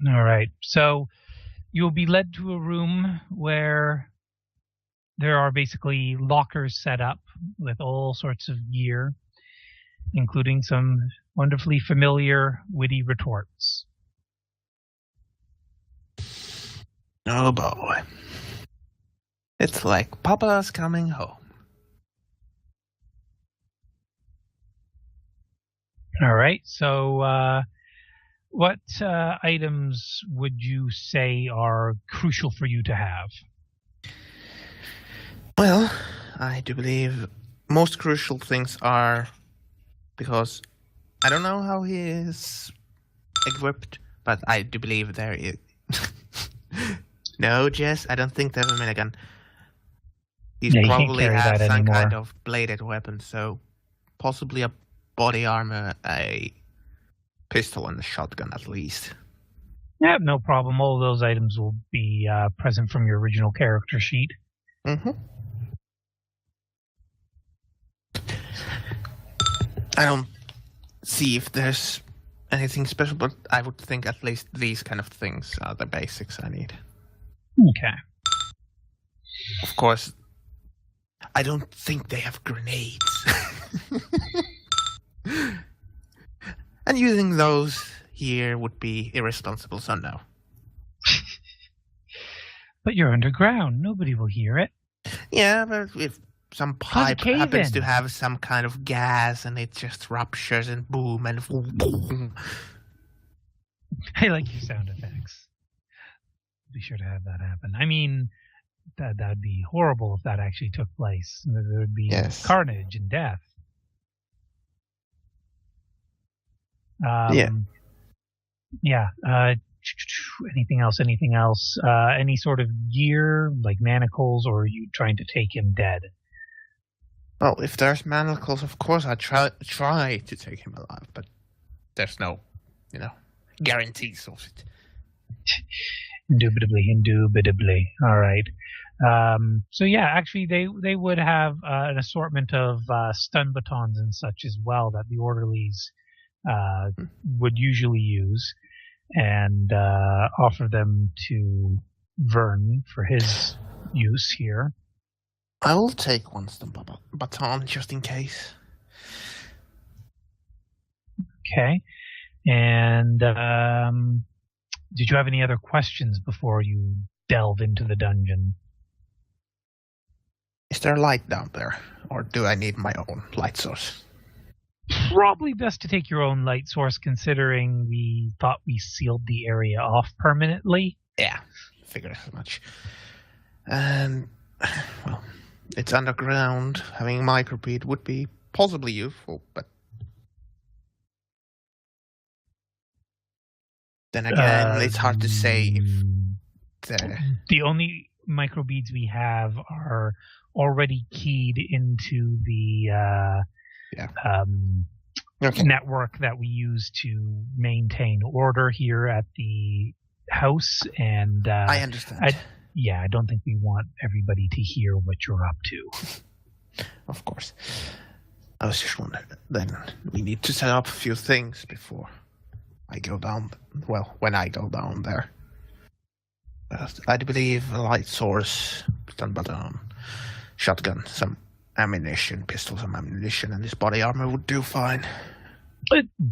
All right. So you'll be led to a room where there are basically lockers set up with all sorts of gear, including some wonderfully familiar, witty retorts. Oh boy. It's like Papa's coming home. All right. So what items would you say are crucial for you to have? Well, I do believe most crucial things are, because I don't know how he is equipped, but I do believe there is. No, Jess, I don't think there's a minigun. He's Yeah, you can't probably carry has that some anymore. kind of bladed weapon, so possibly a body armor, a pistol, and a shotgun at least. Yeah, no problem. All of those items will be present from your original character sheet. Mm-hmm. I don't see if there's anything special, but I would think at least these kind of things are the basics I need. Okay. Of course, I don't think they have grenades. And using those here would be irresponsible, so no. But you're underground. Nobody will hear it. Yeah, but if some pipe happens to cave-in. have some kind of gas and it just ruptures and boom and boom. I like your sound effects. Be sure to have that happen. I mean, that'd be horrible if that actually took place. There would be carnage and death. Yeah. Anything else? Any sort of gear, like manacles, or are you trying to take him dead? Well, if there's manacles, of course I'd try to take him alive, but there's no, guarantees of it. Indubitably. All right. So yeah, actually they would have an assortment of stun batons and such as well that the orderlies would usually use, and offer them to Vern for his use here. I will take one stun baton just in case. Okay. And did you have any other questions before you delve into the dungeon? Is there light down there, or do I need my own light source? Probably best to take your own light source, considering we thought we sealed the area off permanently. Yeah, figured as much. And, well, it's underground. Having microbead would be possibly useful, but then again, it's hard to say if the only microbeads we have are already keyed into the network that we use to maintain order here at the house, and I understand. I don't think we want everybody to hear what you're up to. Of course. I was just wondering, then we need to set up a few things before I go down. Well, when I go down there. I believe a light source, stun baton, shotgun, some ammunition, pistol, some ammunition, and this body armor would do fine.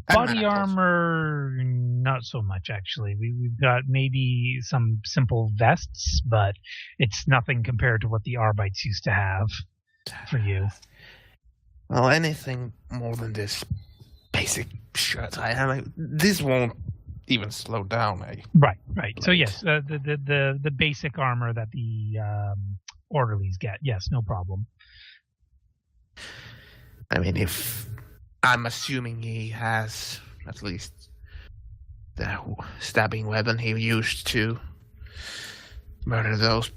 Body armor, not so much actually. We've got maybe some simple vests, but it's nothing compared to what the Arbites used to have for you. Well, anything more than this basic shirt I have, this won't even slow down. Right. So yes, the basic armor that the orderlies get. Yes, no problem. I mean, if I'm assuming he has at least the stabbing weapon he used to murder those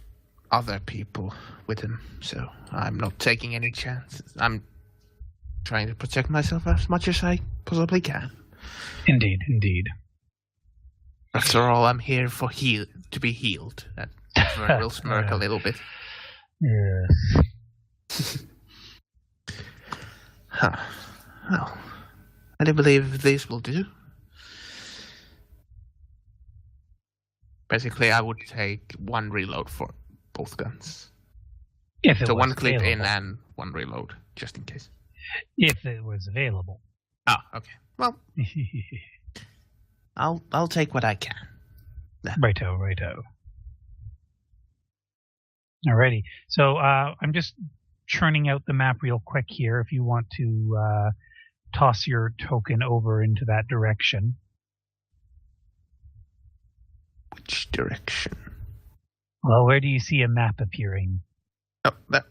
other people with him, so I'm not taking any chances. I'm trying to protect myself as much as I possibly can. Indeed. After all, I'm here for to be healed. That Vern will smirk a little bit. Yes. Huh. Well, I do believe this will do. Basically, I would take one reload for both guns. If it So was one clip in available. and one reload, just in case. If it was available. Oh, okay. Well, I'll take what I can. Righto. Alrighty. So I'm just churning out the map real quick here if you want to toss your token over into that direction. Which direction? Well, where do you see a map appearing? Oh, that.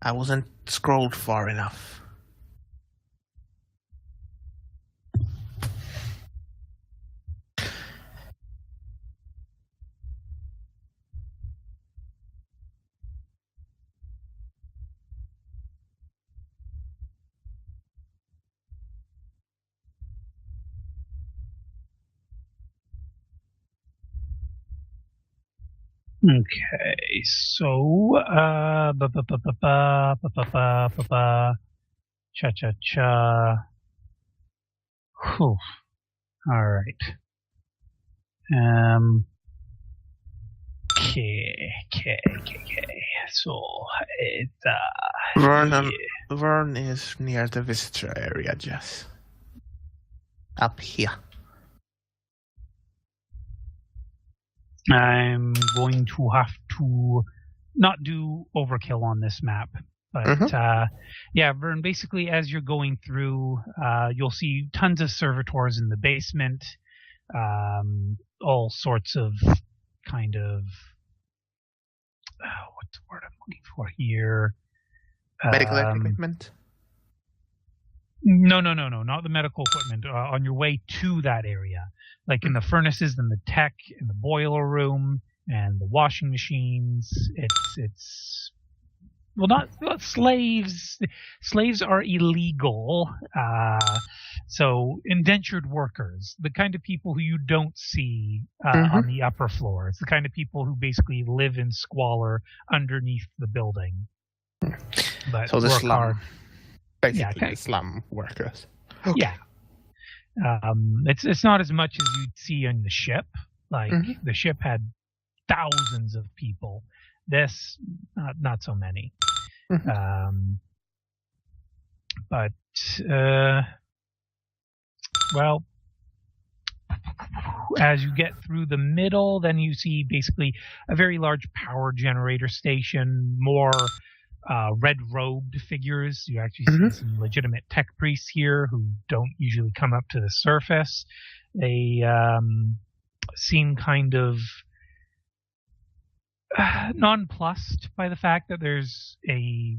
I wasn't scrolled far enough. Okay, so cha. Whew. All right. Okay. So it's Vern is near the visitor area, Jess. Up here. I'm going to have to not do overkill on this map. But yeah, Vern, basically as you're going through, you'll see tons of servitors in the basement, all sorts of kind of, what's the word I'm looking for here? Medical equipment? No, not the medical equipment. On your way to that area, like in the furnaces and the tech, in the boiler room and the washing machines, it's well, not slaves. Slaves are illegal. So indentured workers, the kind of people who you don't see on the upper floors, the kind of people who basically live in squalor underneath the building. But so the work slum. hard. Basically, the slum workers. Okay. Yeah. It's not as much as you'd see on the ship. Like the ship had thousands of people. This, not so many. But well, as you get through the middle, then you see basically a very large power generator station, more red-robed figures. You actually see some legitimate tech priests here who don't usually come up to the surface. They seem kind of nonplussed by the fact that there's a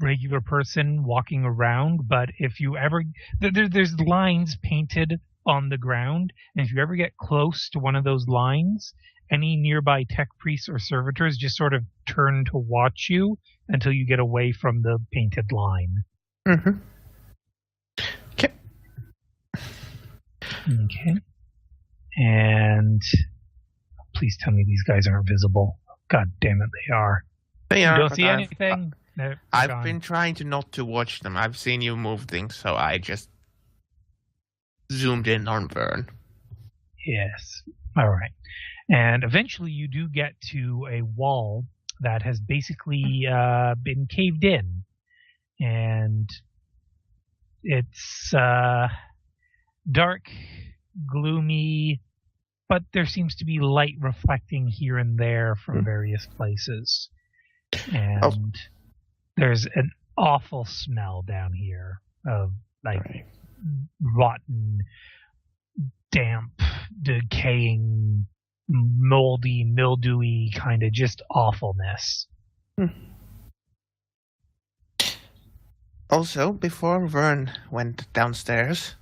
regular person walking around, but if you ever there's lines painted on the ground, and if you ever get close to one of those lines, any nearby tech priests or servitors just sort of turn to watch you until you get away from the painted line. Okay. And please tell me these guys aren't visible. God damn it, they are. They are. You don't see anything? I've been trying to not to watch them. I've seen you move things, so I just zoomed in on Vern. Yes. All right. And eventually you do get to a wall that has basically been caved in. And it's dark, gloomy, but there seems to be light reflecting here and there from various places. And there's an awful smell down here of rotten, damp, decaying, moldy, mildewy kind of just awfulness. Also, before Vern went downstairs,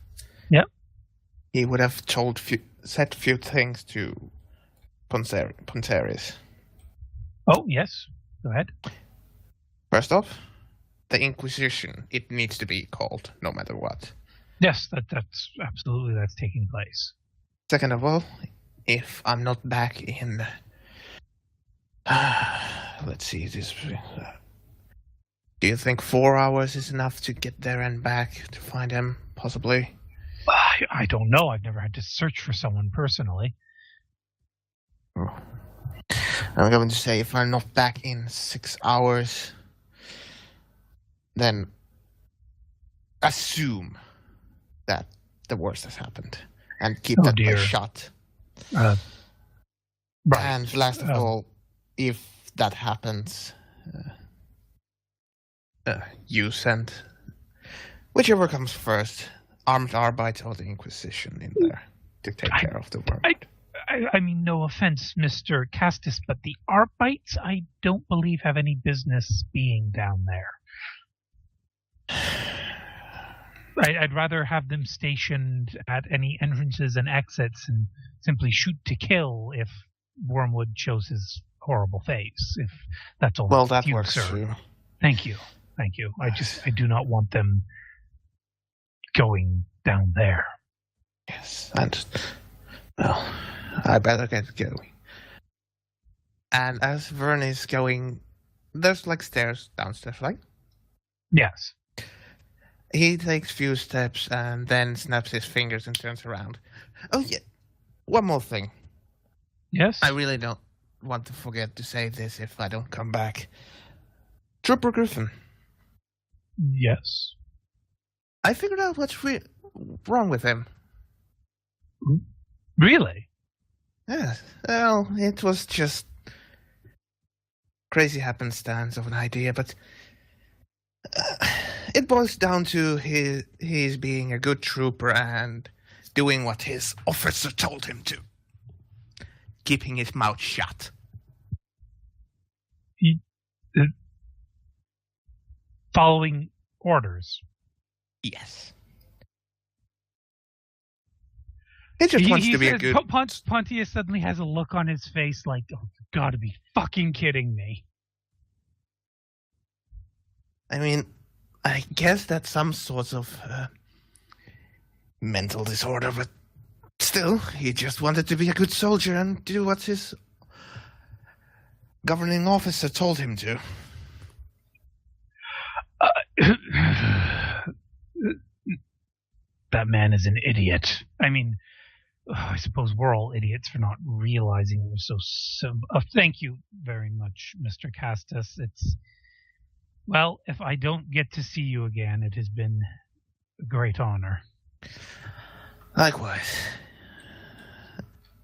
he would have said few things to Ponceris. Oh, yes. Go ahead. First off, the Inquisition, it needs to be called, no matter what. Yes, that's absolutely, that's taking place. Second of all, if I'm not back in... let's see, this... do you think 4 hours is enough to get there and back to find him, possibly? I don't know. I've never had to search for someone personally. I'm going to say if I'm not back in 6 hours, then assume that the worst has happened and keep that place shut. Right. And last of all, if that happens, you send whichever comes first, armed Arbeit or the Inquisition in there to take care of the work. I mean, no offense, Mr. Castus, but the Arbites, I don't believe have any business being down there. I'd rather have them stationed at any entrances and exits and simply shoot to kill if Wormwood shows his horrible face, if that's all. Well, that works too. Thank you. I do not want them going down there. Yes, and well, I better get going. And as Vern is going, there's like stairs downstairs, right? Yes. He takes a few steps and then snaps his fingers and turns around. Oh yeah, one more thing. Yes? I really don't want to forget to say this if I don't come back. Trooper Griffin. Yes. I figured out what's wrong with him. Really? Yes. Well, it was just crazy happenstance of an idea, but it boils down to his being a good trooper and doing what his officer told him to. Keeping his mouth shut. Following orders. Yes. He just wants to be a good... Pontius suddenly has a look on his face like, oh, you gotta be fucking kidding me. I mean, I guess that's some sort of mental disorder, but still, he just wanted to be a good soldier and do what his governing officer told him to. That man is an idiot. I mean, I suppose we're all idiots for not realizing it was so simple. Thank you very much, Mr. Castus. Well, if I don't get to see you again, it has been a great honor. Likewise.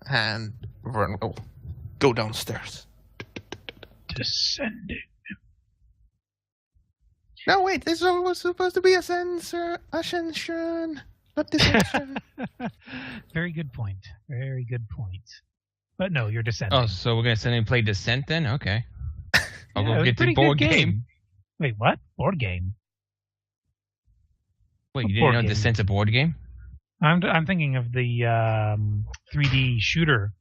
And Vern will go downstairs. Descending. No, wait, this was supposed to be Ascension, not Descension. Very good point. Very good point. But no, you're descending. Oh, so we're going to send him play Descent then? Okay. I'll Yeah, go get the board game. Wait, what? Board game? Wait, you didn't know Descent's a board game? I'm thinking of the 3D shooter.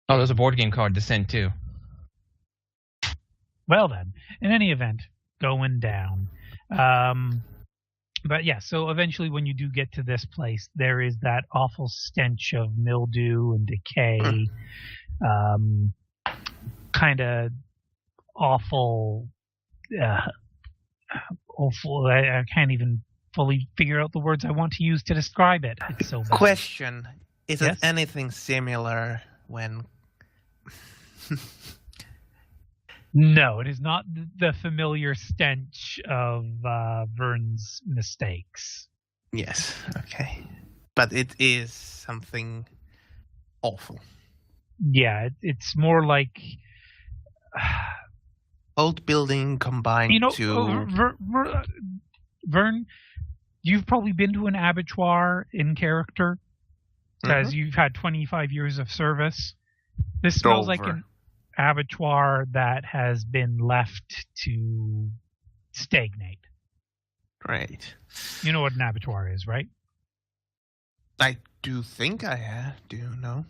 Oh, there's a board game called Descent too. Well then, in any event, going down. But yeah, so eventually when you do get to this place, there is that awful stench of mildew and decay. Kind of awful. Awful. I can't even fully figure out the words I want to use to describe it. It's so bad. Question. Is Yes? it anything similar when... No, it is not the familiar stench of Vern's mistakes. Yes, okay. But it is something awful. Yeah, it's more like... Old building combined to... Vern, you've probably been to an abattoir in character, as you've had 25 years of service. This smells like an abattoir that has been left to stagnate. Right. You know what an abattoir is, right? I do think I do know.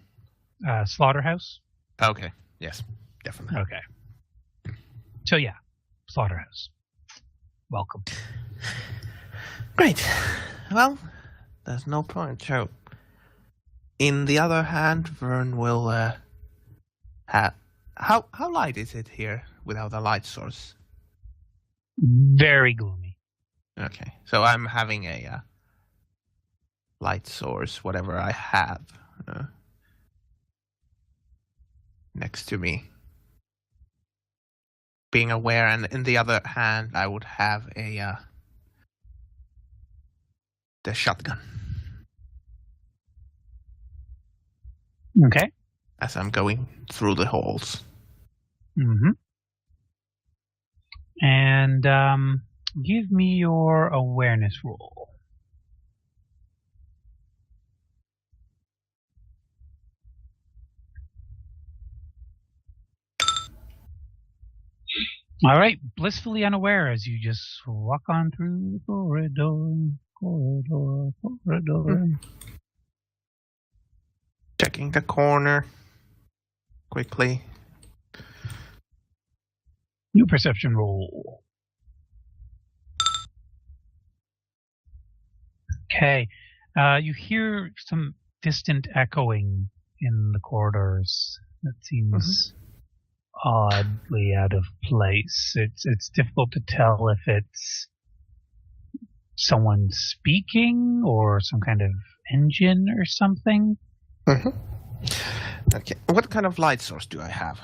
Slaughterhouse? Okay, yes, definitely. Okay. So yeah, slaughterhouse. Welcome. Great. Well, there's no point. So, in the other hand, Vern will have... How light is it here without a light source? Very gloomy. Okay, so I'm having a light source, whatever I have, next to me. Being aware, and in the other hand, I would have the shotgun. Okay. As I'm going through the halls. Mm-hmm. And give me your awareness roll. All right, blissfully unaware as you just walk on through the corridor. Checking the corner quickly. New perception roll. Okay, you hear some distant echoing in the corridors. That seems oddly out of place. It's difficult to tell if it's someone speaking or some kind of engine or something. Okay. What kind of light source do I have?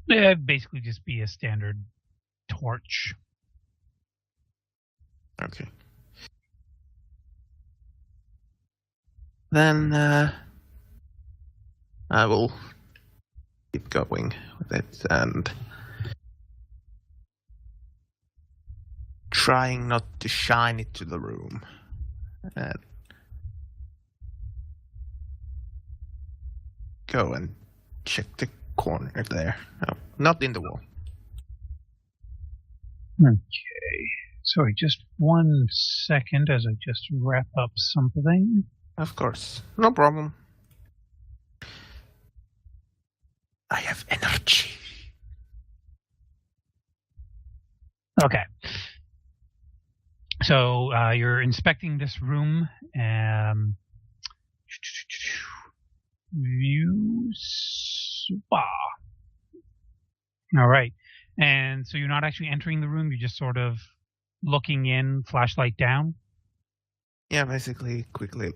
It'd basically just be a standard torch. Okay. Then I will keep going with it and trying not to shine it to the room. And go and check the corner there. No, not in the wall. Okay. Sorry, just 1 second as I just wrap up something. Of course. No problem. I have energy. Okay. So you're inspecting this room. View spa. All right. And so you're not actually entering the room. You're just sort of looking in, flashlight down. Yeah, basically quickly.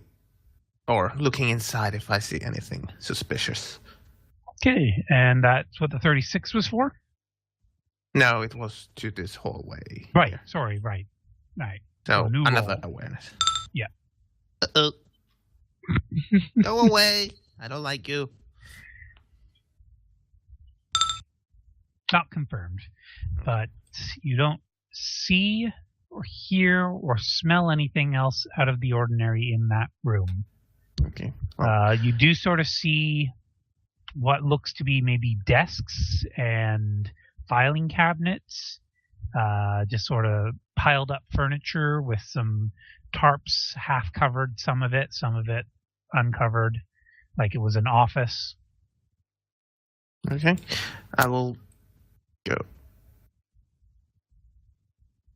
Or looking inside if I see anything suspicious. Okay. And that's what the 36 was for? No, it was to this hallway. Right. Here. Sorry. Right. So new another roll. awareness. Yeah. Uh-oh. Go away. I don't like you. Not confirmed. But you don't see or hear or smell anything else out of the ordinary in that room. Okay. You do sort of see what looks to be maybe desks and filing cabinets, just sort of piled up furniture with some tarps half covered, some of it uncovered, like it was an office. Okay. I will go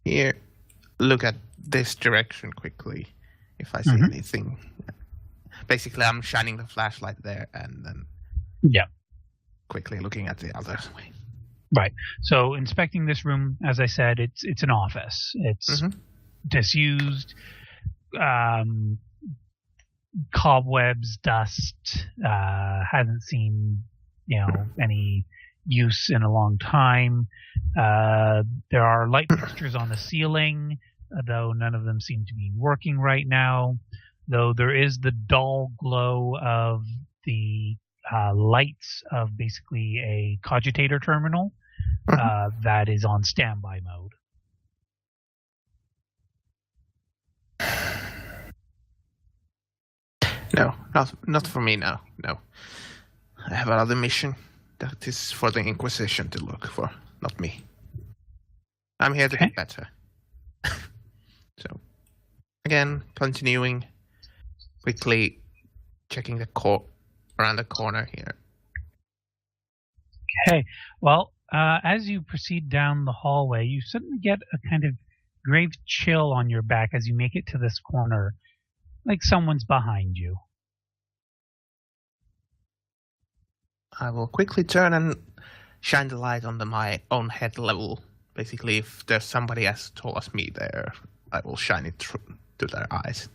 here. Look at this direction quickly if I see anything. Basically, I'm shining the flashlight there and then quickly looking at the other way. Right. So inspecting this room, as I said, it's an office. It's disused, cobwebs, dust, hasn't seen, any use in a long time. There are light fixtures on the ceiling, though none of them seem to be working right now. Though there is the dull glow of the lights of basically a cogitator terminal that is on standby mode. No, not for me now. No. I have another mission that is for the Inquisition to look for, not me. I'm here to get better. So, again, continuing, quickly checking the around the corner here. Okay. Well, as you proceed down the hallway, you suddenly get a kind of grave chill on your back as you make it to this corner, like someone's behind you. I will quickly turn and shine the light on my own head level. Basically, if there's somebody as tall as me there, I will shine it through to their eyes.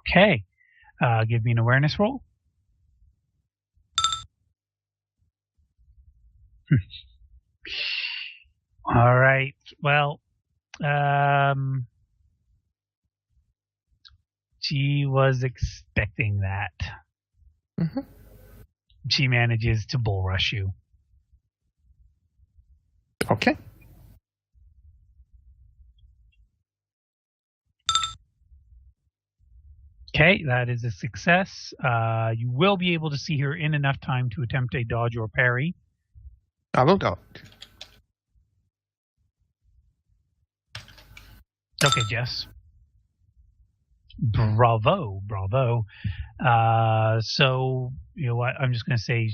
Okay. Give me an awareness roll. All right. Well, she was expecting that. Mm-hmm. She manages to bull rush you. Okay. Okay, that is a success. You will be able to see her in enough time to attempt a dodge or parry. I will dodge. Okay, Jess. Bravo. So, you know what? I'm just going to say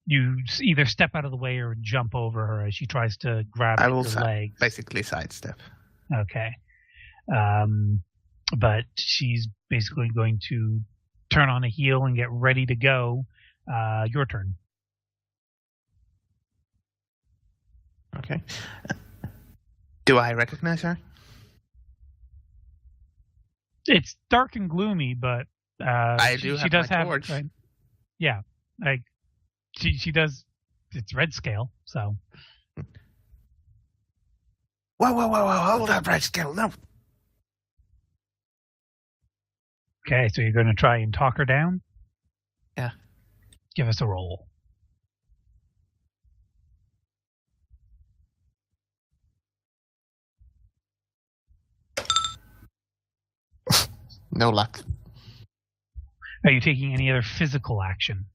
you either step out of the way or jump over her as she tries to grab I at will your legs. basically sidestep. Okay. But she's basically going to turn on a heel and get ready to go. Your turn. Okay. Do I recognize her? It's dark and gloomy, but I she do have does my have torch. yeah, like she does. It's red scale, so. Whoa! Hold up, red scale. No. Okay, so you're going to try and talk her down? Yeah. Give us a roll. No luck. Are you taking any other physical action?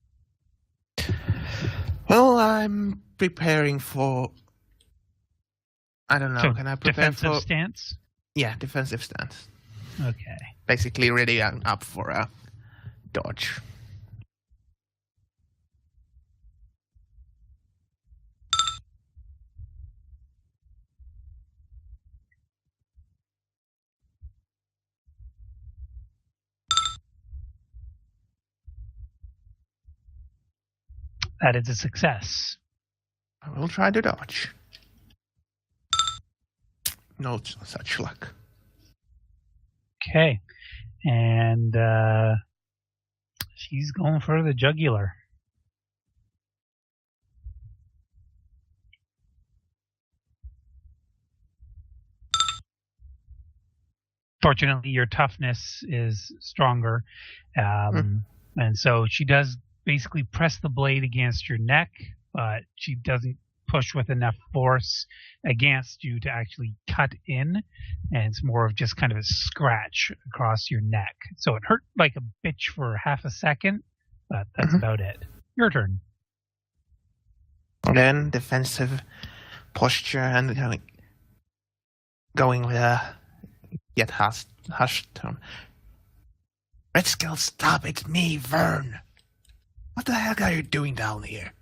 Well, I'm preparing for. I don't know. So Can I prepare defensive for? stance? Yeah, defensive stance. Okay. Basically, ready and up for a dodge. That is a success. I will try to dodge. No such luck. Okay. And she's going for the jugular. Fortunately, your toughness is stronger. And so she does basically press the blade against your neck, but she doesn't push with enough force against you to actually cut in. And it's more of just kind of a scratch across your neck. So it hurt like a bitch for half a second, but that's about it. Your turn. Then defensive posture and kind of going with a yet hushed tone. Red Skull, stop! It's me, Vern. What the heck are you doing down here?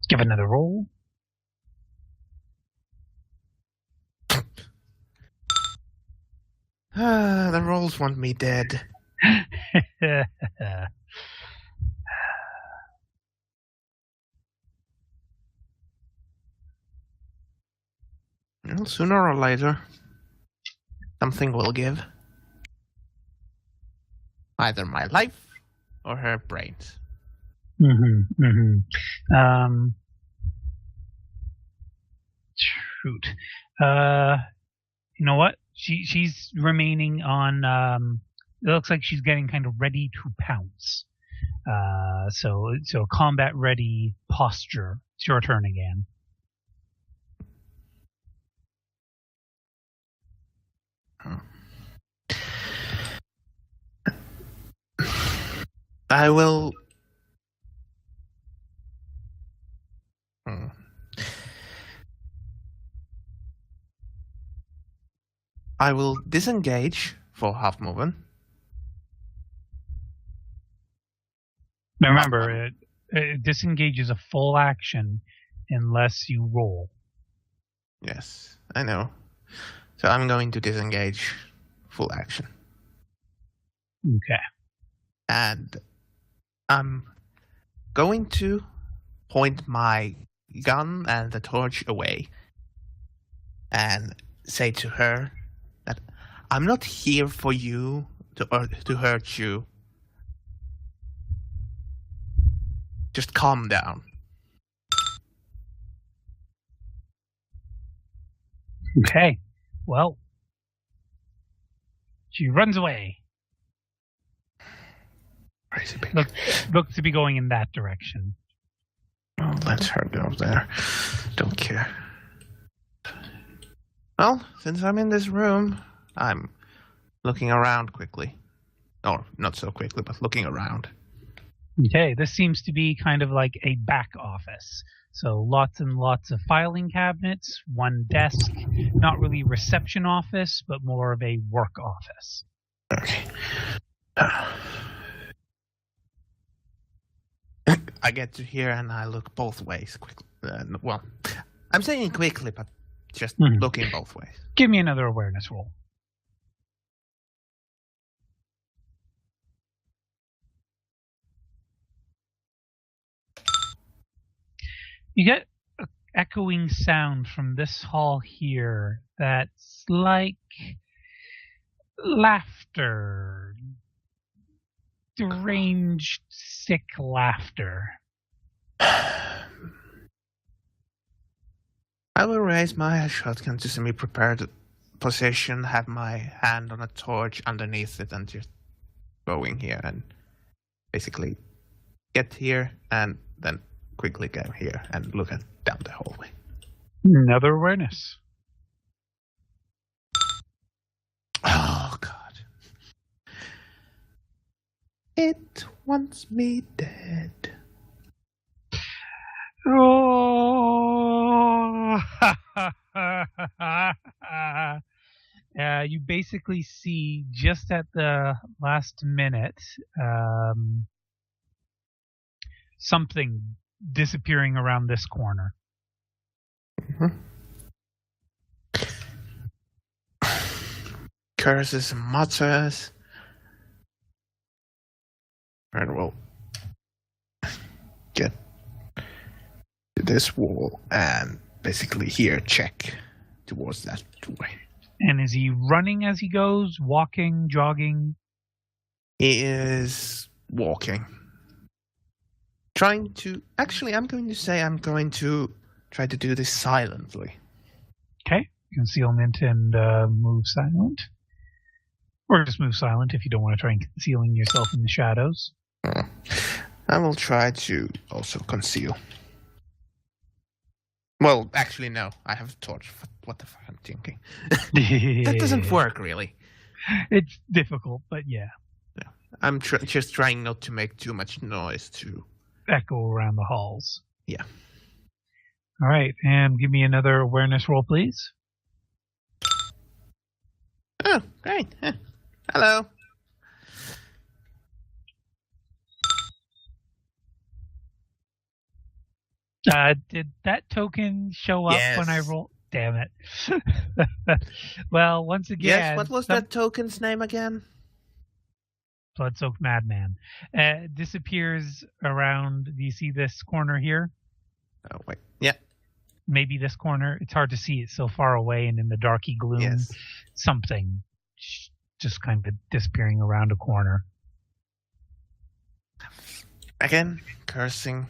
Give another roll. The rolls want me dead. Well, sooner or later, something will give. Either my life or her brains. Shoot. You know what? She's remaining on. It looks like she's getting kind of ready to pounce. So combat ready posture. It's your turn again. I will. I will disengage for half movement. Now remember, disengage is a full action unless you roll. Yes, I know. So I'm going to disengage full action. Okay. And I'm going to point my gun and the torch away and say to her that I'm not here for you to hurt you. Just calm down. Okay. Well, she runs away. Crazy pig. Looks to be going in that direction. Oh, let her go there. Don't care. Well, since I'm in this room, I'm looking around quickly. Or not so quickly, but looking around. Okay, this seems to be kind of like a back office. So lots and lots of filing cabinets, one desk, not really reception office, but more of a work office. Okay. I get to here and I look both ways quickly. Well, I'm saying quickly, but just looking both ways. Give me another awareness roll. You get an echoing sound from this hall here that's like laughter. Deranged, sick laughter. I will raise my shotgun to semi-prepared position, have my hand on a torch underneath it, and just go in here and basically get here and then quickly go here and look down the hallway. Another awareness. Oh, God. It wants me dead. Oh. You basically see just at the last minute something disappearing around this corner. Curses and mutters. And we'll get to this wall and basically here check towards that doorway. And is he running as he goes, walking, jogging? He is walking. I'm going to say I'm going to try to do this silently. Okay. Concealment and move silent. Or just move silent if you don't want to try and concealing yourself in the shadows. I will try to also conceal. Well, actually, no. I have a torch. What the fuck I'm thinking? That doesn't work, really. It's difficult, but yeah. Yeah. I'm just trying not to make too much noise to echo around the halls. Yeah. All right, and give me another awareness roll, please. Oh, great. Hello. Did that token show up Yes. when I rolled? Damn it. Well, once again... Yes, what was that token's name again? Blood-soaked madman. Disappears around... Do you see this corner here? Oh, wait. Yeah. Maybe this corner. It's hard to see. It's so far away and in the darky gloom. Yes. Something just kind of disappearing around a corner. Again, cursing.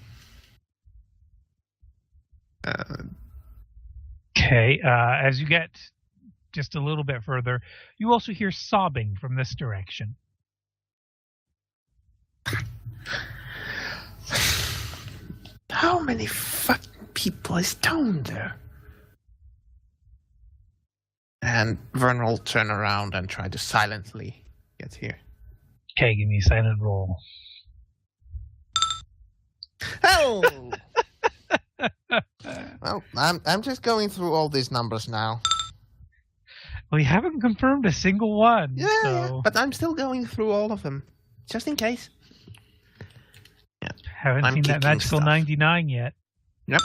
Okay, as you get just a little bit further, you also hear sobbing from this direction. How many fucking people is down there? And Vern will turn around and try to silently get here. Okay, give me a silent roll. Oh! Well, I'm just going through all these numbers now. Well, you haven't confirmed a single one. Yeah, so... yeah, but I'm still going through all of them, just in case. Yeah. Haven't seen that magical stuff. 99 yet. Yep.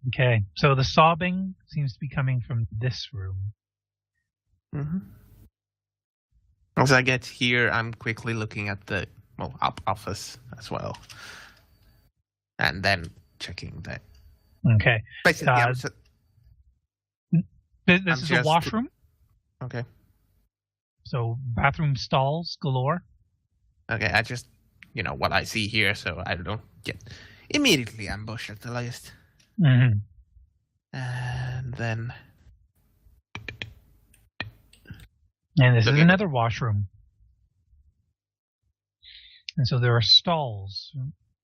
Okay, so the sobbing seems to be coming from this room. Mm-hmm. As I get here, I'm quickly looking at the up office as well, and then checking that. Okay. Basically, This is a washroom. Okay. So bathroom stalls galore. Okay, I just, what I see here, so I don't get immediately ambushed at the least. Mm-hmm. And then... And this is another washroom. And so there are stalls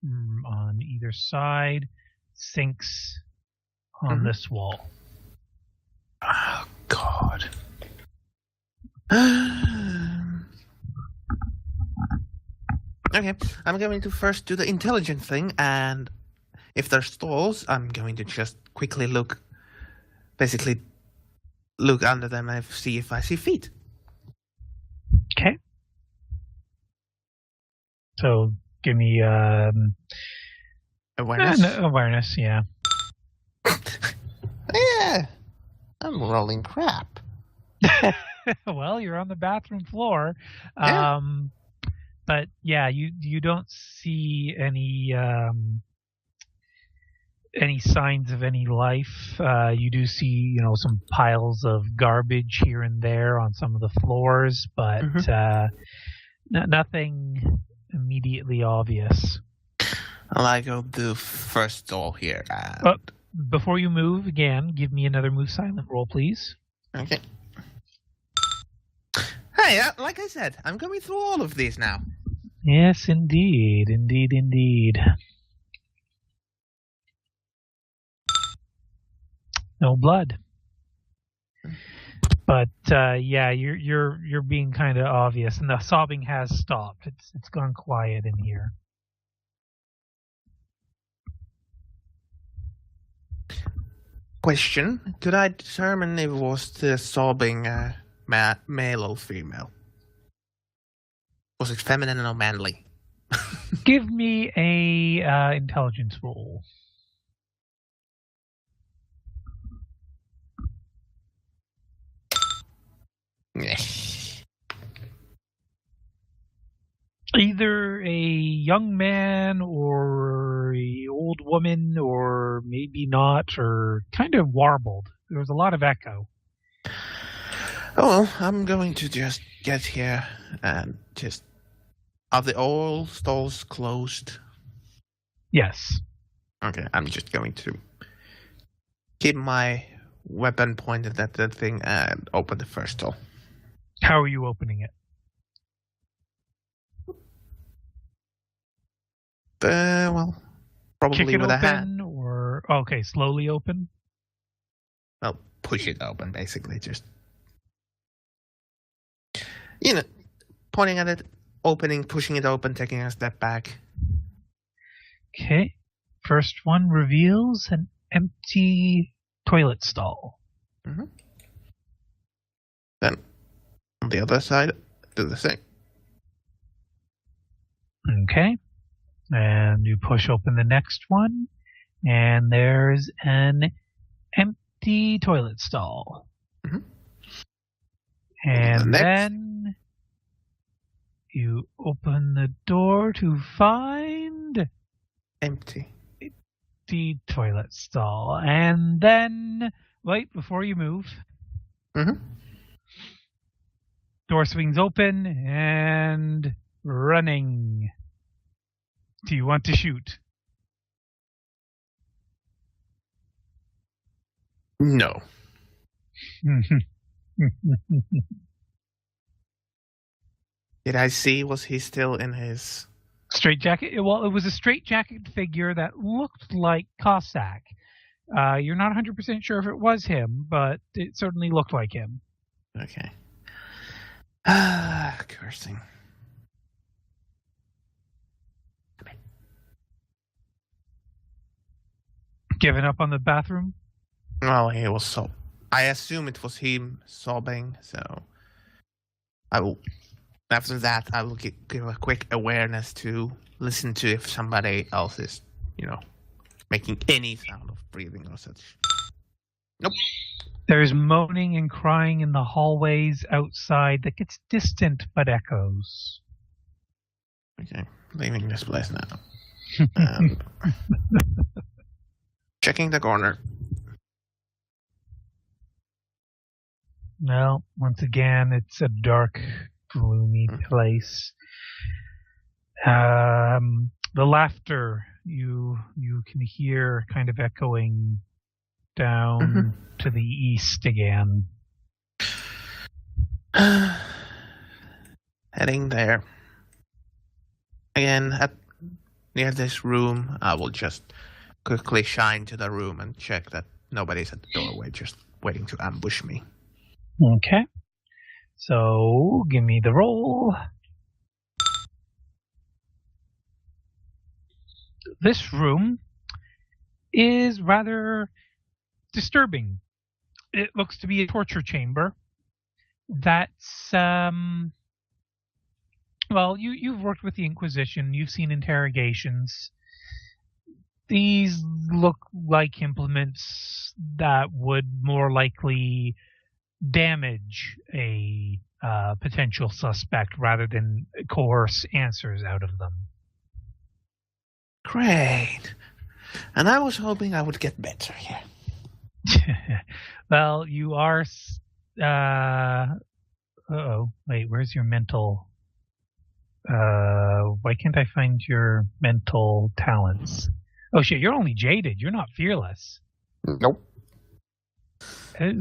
on either side, sinks on this wall. Oh, God. Okay, I'm going to first do the intelligent thing, and if there's stalls, I'm going to just quickly look under them and see if I see feet. Okay. So give me awareness. Awareness, yeah. Yeah, I'm rolling crap. Well, you're on the bathroom floor, Yeah. but yeah, you don't see any signs of any life. You do see, some piles of garbage here and there on some of the floors, but nothing immediately obvious. Well, I go do first stall here. Before you move again, give me another move silent roll, please. Okay. Hey, like I said, I'm going through all of these now. Yes, indeed. No blood. But yeah, you're being kind of obvious, and the sobbing has stopped. It's gone quiet in here. Question: could I determine if it was the sobbing male or female? Was it feminine or manly? Give me a intelligence roll. Either a young man or a old woman, or maybe not, or kind of warbled. There was a lot of echo. Oh well, I'm going to just get here and just... Are all stalls closed? Yes. Okay, I'm just going to keep my weapon pointed at that thing and open the first stall. How are you opening it? Well, probably Kick it with open, a hand. or okay, slowly open. Well, push it open, basically. Just pointing at it, opening, pushing it open, taking a step back. Okay. First one reveals an empty toilet stall. Mm-hmm. Then on the other side, do the same. Okay. And you push open the next one, and there's an empty toilet stall. Mm-hmm. And then you open the door to find empty toilet stall. And then, wait, before you move, door swings open and running. Do you want to shoot? No. Did I see? Was he still in his straitjacket? Well, it was a straitjacket figure that looked like Cossack. You're not 100% sure if it was him, but it certainly looked like him. Okay. Cursing. Given up on the bathroom? Well, he was I assume it was him sobbing, so I will. After that, I will give a quick awareness to listen to if somebody else is, making any sound of breathing or such. Nope. There's moaning and crying in the hallways outside that gets distant but echoes. Okay, leaving this place now. And checking the corner. Well, once again, it's a dark, gloomy place. The laughter you can hear kind of echoing down to the east again. Heading there. Again, near this room, I will just quickly shine to the room and check that nobody's at the doorway, just waiting to ambush me. Okay. So, give me the roll. This room is rather disturbing. It looks to be a torture chamber. That's, well, you've worked with the Inquisition. You've seen interrogations. These look like implements that would more likely damage a potential suspect rather than coerce answers out of them. Great. And I was hoping I would get better here. Well, you are... wait, where's your mental... why can't I find your mental talents? Oh shit, you're only jaded. You're not fearless. Nope. Oh.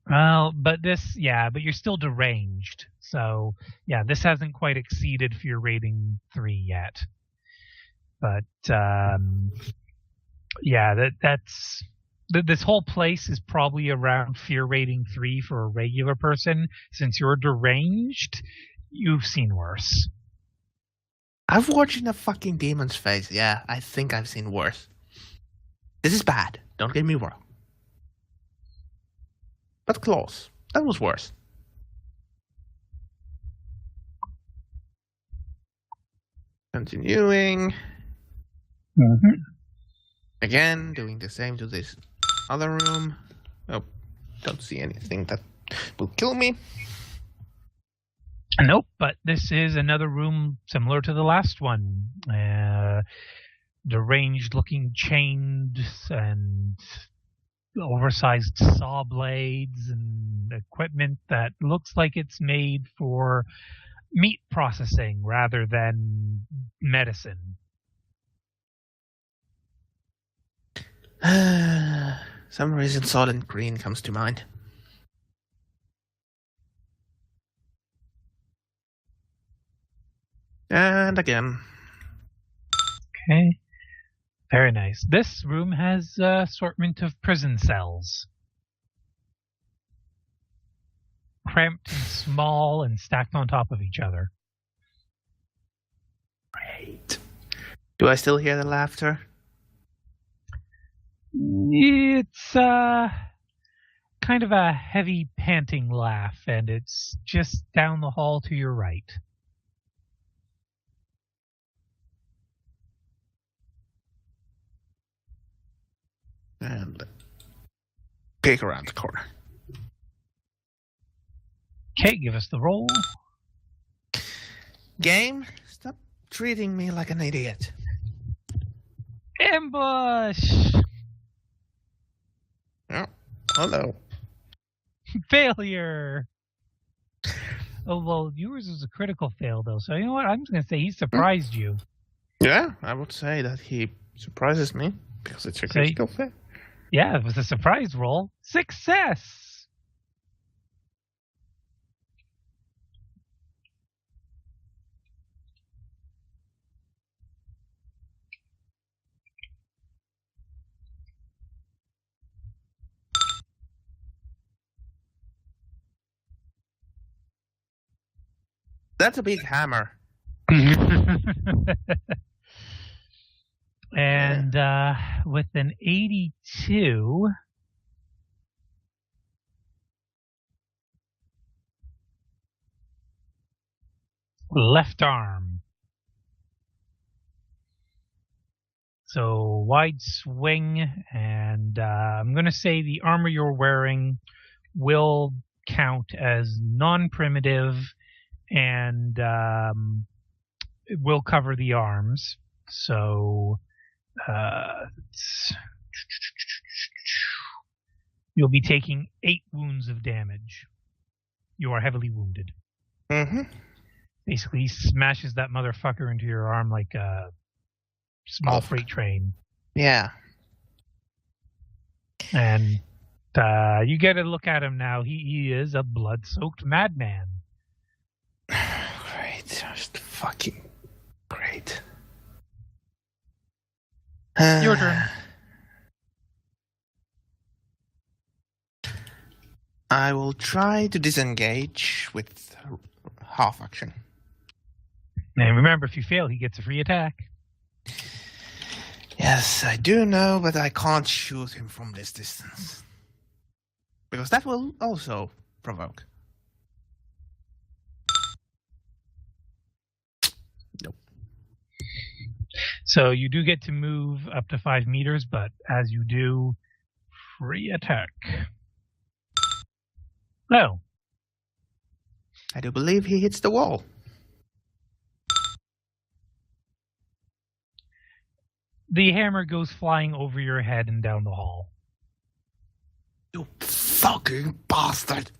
Well, but you're still deranged. So, yeah, this hasn't quite exceeded fear rating 3 yet. But, this whole place is probably around fear rating 3 for a regular person. Since you're deranged, you've seen worse. I've watched in a fucking demon's face. Yeah, I think I've seen worse. This is bad. Don't get me wrong. But close. That was worse. Continuing. Mm-hmm. Again, doing the same to this other room. Oh, don't see anything that will kill me. Nope, but this is another room similar to the last one. Deranged-looking chains and oversized saw blades and equipment that looks like it's made for meat processing rather than medicine. Some reason solid green comes to mind. And again. Okay. Very nice. This room has an assortment of prison cells. Cramped and small and stacked on top of each other. Great. Do I still hear the laughter? It's kind of a heavy panting laugh, and it's just down the hall to your right. And peek around the corner. Okay, give us the roll. Game, stop treating me like an idiot. Ambush! Oh, hello. Failure! Oh, well, yours was a critical fail, though. So, you know what? I'm just going to say he surprised you. Yeah, I would say that he surprises me because it's a critical fail. Yeah, it was a surprise roll. Success! That's a big hammer. And with an 82, left arm. So wide swing, and I'm going to say the armor you're wearing will count as non-primitive, and it will cover the arms. So You'll be taking 8 wounds of damage. You are heavily wounded. Mm-hmm. Basically, he smashes that motherfucker into your arm like a small freight train. Yeah. And you get a look at him now. He is a blood-soaked madman. Great. Just fucking great. Your turn. I will try to disengage with half action. And remember, if you fail, he gets a free attack. Yes, I do know, but I can't shoot him from this distance. Because that will also provoke. Nope. So you do get to move up to 5 meters, but as you do, free attack. No. I do believe he hits the wall. The hammer goes flying over your head and down the hall. You fucking bastard!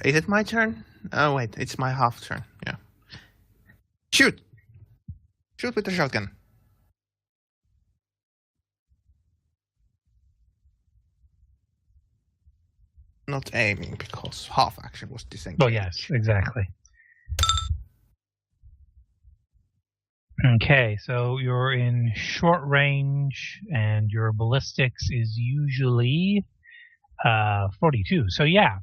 Is it my turn? Oh wait, it's my half turn. Yeah. Shoot! Shoot with the shotgun. Not aiming because half action was disengaged. Well, yes, exactly. Okay, so you're in short range, and your ballistics is usually 42. So yeah,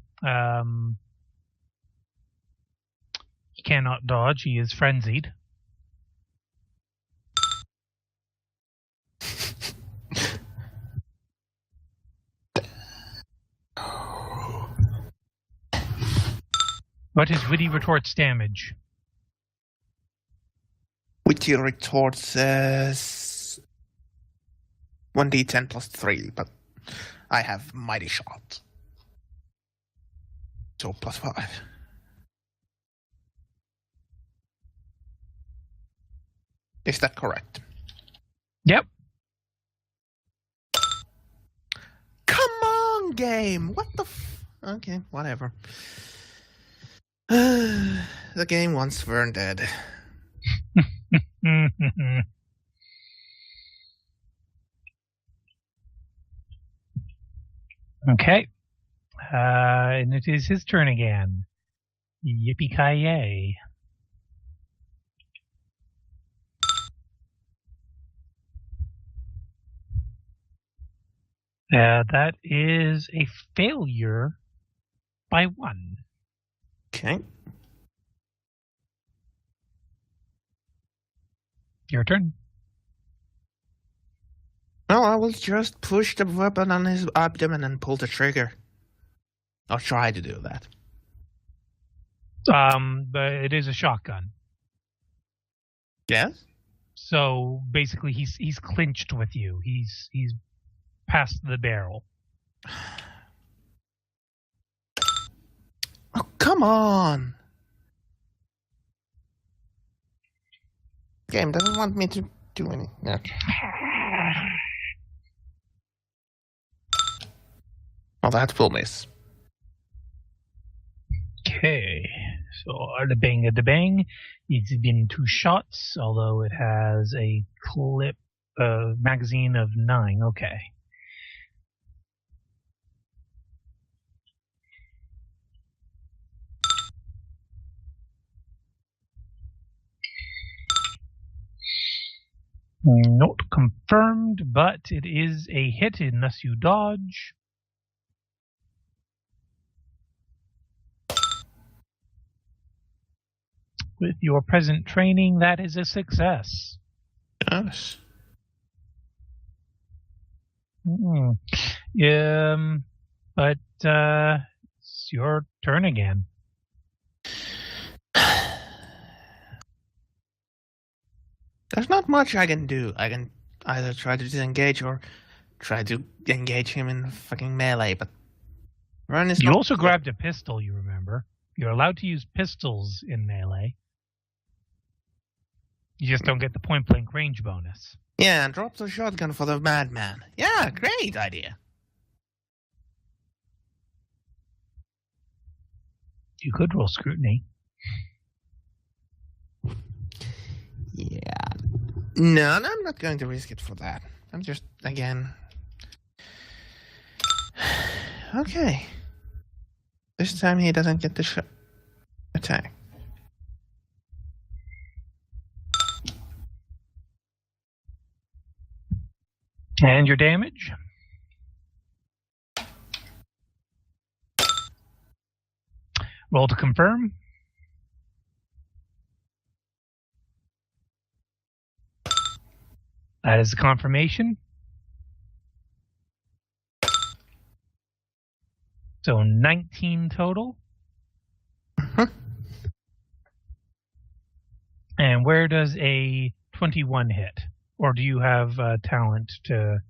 he cannot dodge. He is frenzied. What is Witty Retort's damage? Witty Retort says 1d10 plus 3, but I have Mighty Shot. So plus 5. Is that correct? Yep. Come on, game! What the Okay, whatever. The game once were dead. Okay. And it is his turn again. Yippee-ki-yay. That is a failure by 1. Okay. Your turn. Well, I will just push the weapon on his abdomen and pull the trigger. I'll try to do that. But it is a shotgun. Yes? So basically he's clinched with you. He's past the barrel. Oh, come on! Game doesn't want me to do anything. Yeah. Well, that will miss. Okay. So the bang. It's been 2 shots, although it has a clip magazine of 9. Okay. Not confirmed, but it is a hit unless you dodge. With your present training, that is a success. Yes. But it's your turn again. There's not much I can do. I can either try to disengage or try to engage him in fucking melee, but run is You not... also grabbed a pistol, you remember. You're allowed to use pistols in melee. You just don't get the point-blank range bonus. Yeah, and drop the shotgun for the madman. Yeah, great idea. You could roll scrutiny. Yeah. No, I'm not going to risk it for that. I'm just, again... Okay. This time he doesn't get the attack. And your damage? Roll to confirm. That is a confirmation. So 19 total. And where does a 21 hit? Or do you have talent to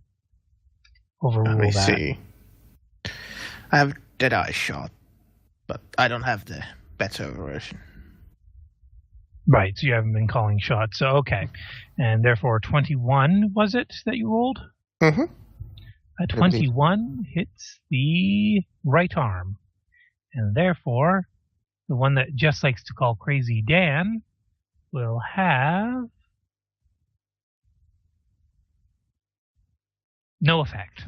overrule Let me that? see. I have Deadeye shot, but I don't have the better version. Right, so you haven't been calling shots. So, okay. And therefore 21, was it, that you rolled? Mm-hmm. A 21 hits the right arm. And therefore, the one that just likes to call Crazy Dan will have no effect.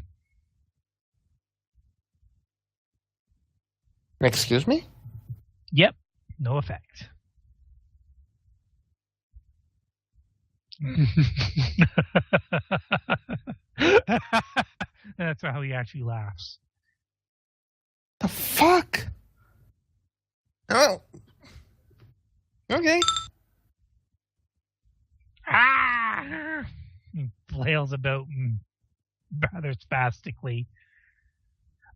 Excuse me? Yep, no effect. That's how he actually laughs. The fuck? Oh. Okay. Ah! He flails about rather spastically.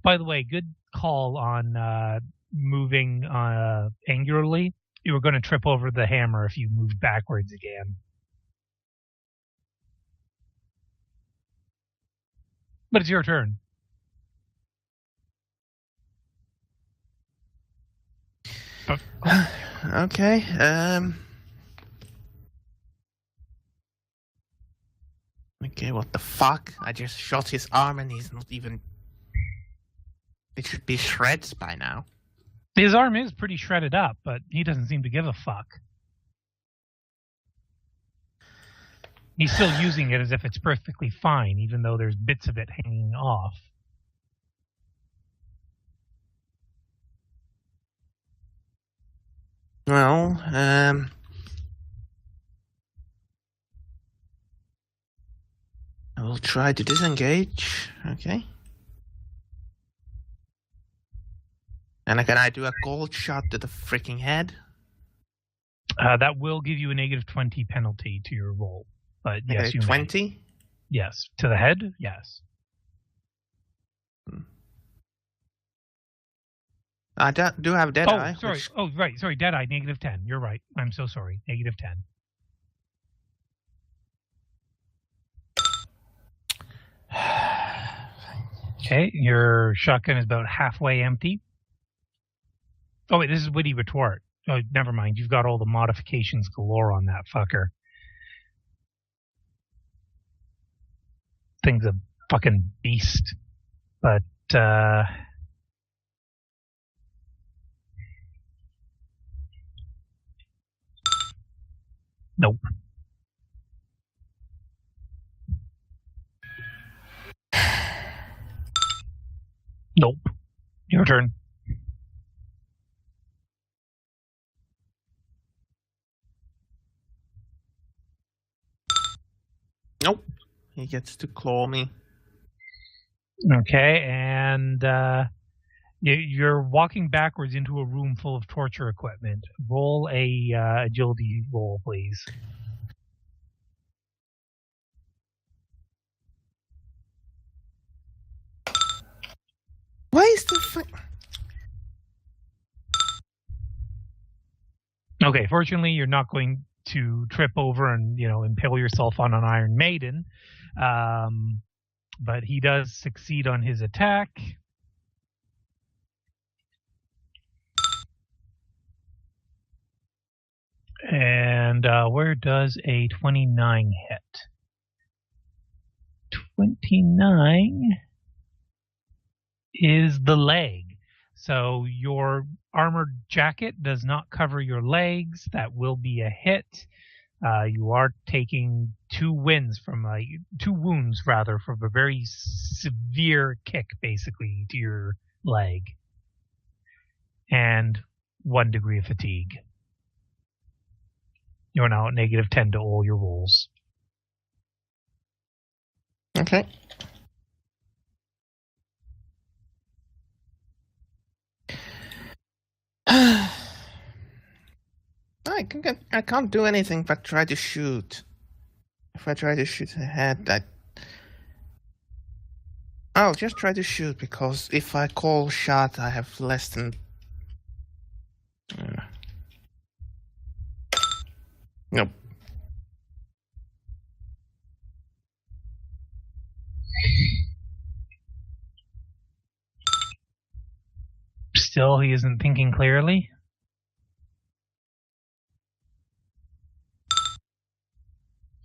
By the way, good call on moving angularly. You were going to trip over the hammer if you moved backwards again. But it's your turn. Okay. Okay, what the fuck? I just shot his arm and he's not even... It should be shreds by now. His arm is pretty shredded up, but he doesn't seem to give a fuck. He's still using it as if it's perfectly fine, even though there's bits of it hanging off. Well, I will try to disengage. Okay. And can I do a cold shot to the freaking head? That will give you a negative 20 penalty to your roll. But yes, Okay, you 20? may. Yes. To the head? Yes. I do have Deadeye. Oh, sorry. Which... Oh, right. Sorry, Deadeye, negative 10. You're right. I'm so sorry. Negative 10. Okay, your shotgun is about halfway empty. Oh, wait, this is Witty Retort. Oh, never mind. You've got all the modifications galore on that fucker. Thing's a fucking beast. But, nope. Nope. Your turn. Nope. He gets to claw me. Okay, and you're walking backwards into a room full of torture equipment. Roll a agility roll, please. Why is the fuck... Okay, fortunately, you're not going to trip over and, impale yourself on an Iron Maiden. But he does succeed on his attack. And where does a 29 hit? 29 is the leg. So your armored jacket does not cover your legs. That will be a hit. You are taking two wounds from a very severe kick, basically, to your leg, and 1 degree of fatigue. You're now at -10 to all your rolls. Okay. I can't do anything but try to shoot. If I try to shoot ahead, I'll just try to shoot, because if I call shot, I have less than... Nope. Still, he isn't thinking clearly.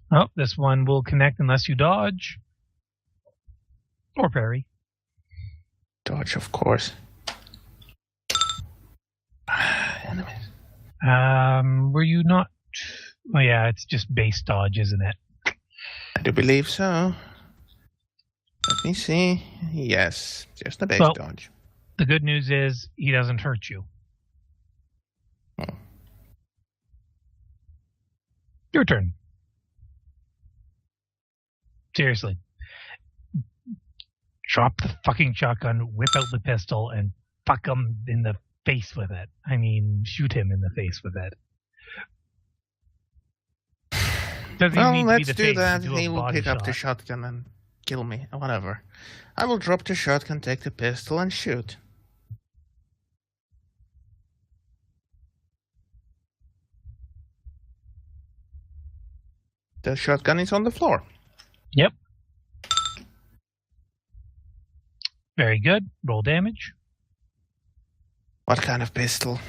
Oh, this one will connect unless you dodge. Or parry. Dodge, of course. Enemies. Were you not... Oh yeah, it's just base dodge, isn't it? I do believe so. Let me see. Yes, just a base dodge. The good news is he doesn't hurt you. Oh. Your turn. Seriously. Drop the fucking shotgun, whip out the pistol, and fuck him in the face with it. I mean, shoot him in the face with it. Well, let's do that. He will pick up the shotgun and kill me. Whatever. I will drop the shotgun, take the pistol, and shoot. The shotgun is on the floor. Yep. Very good. Roll damage. What kind of pistol?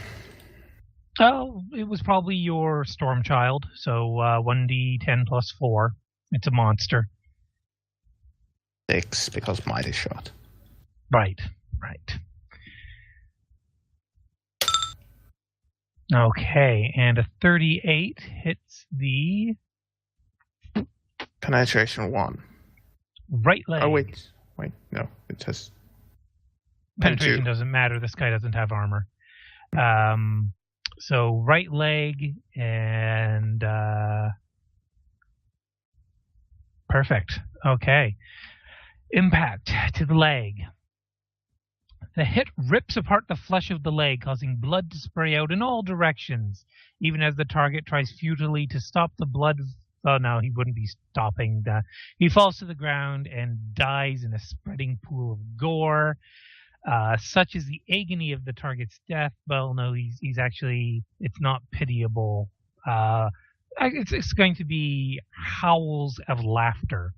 Oh, it was probably your Storm Child. So 1d10 plus 4. It's a monster. 6, because mighty shot. Right. Okay, and a 38 hits the... Penetration 1. Right leg. Oh, wait, no, it says... Penetration doesn't matter. This guy doesn't have armor. So right leg and perfect. Okay. Impact to the leg. The hit rips apart the flesh of the leg, causing blood to spray out in all directions, even as the target tries futilely to stop the blood. Oh no, he wouldn't be stopping. He falls to the ground and dies in a spreading pool of gore. Such is the agony of the target's death. Well, no, he's actually, it's not pitiable. It's going to be howls of laughter.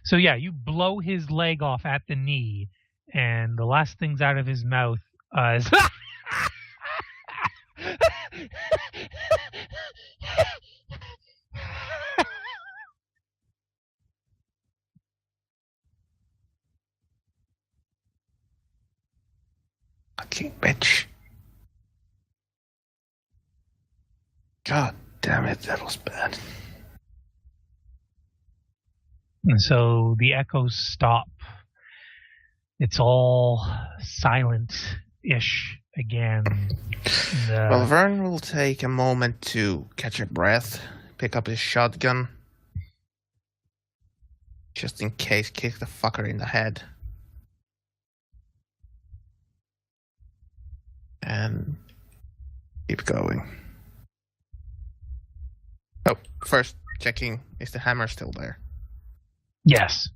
So yeah, you blow his leg off at the knee, and the last things out of his mouth is... Fucking bitch. God damn it, that was bad. And so the echoes stop. It's all silent-ish again. Well, Vern will take a moment to catch a breath, pick up his shotgun, just in case, kick the fucker in the head. And keep going. Oh, first checking, is the hammer still there? Yes.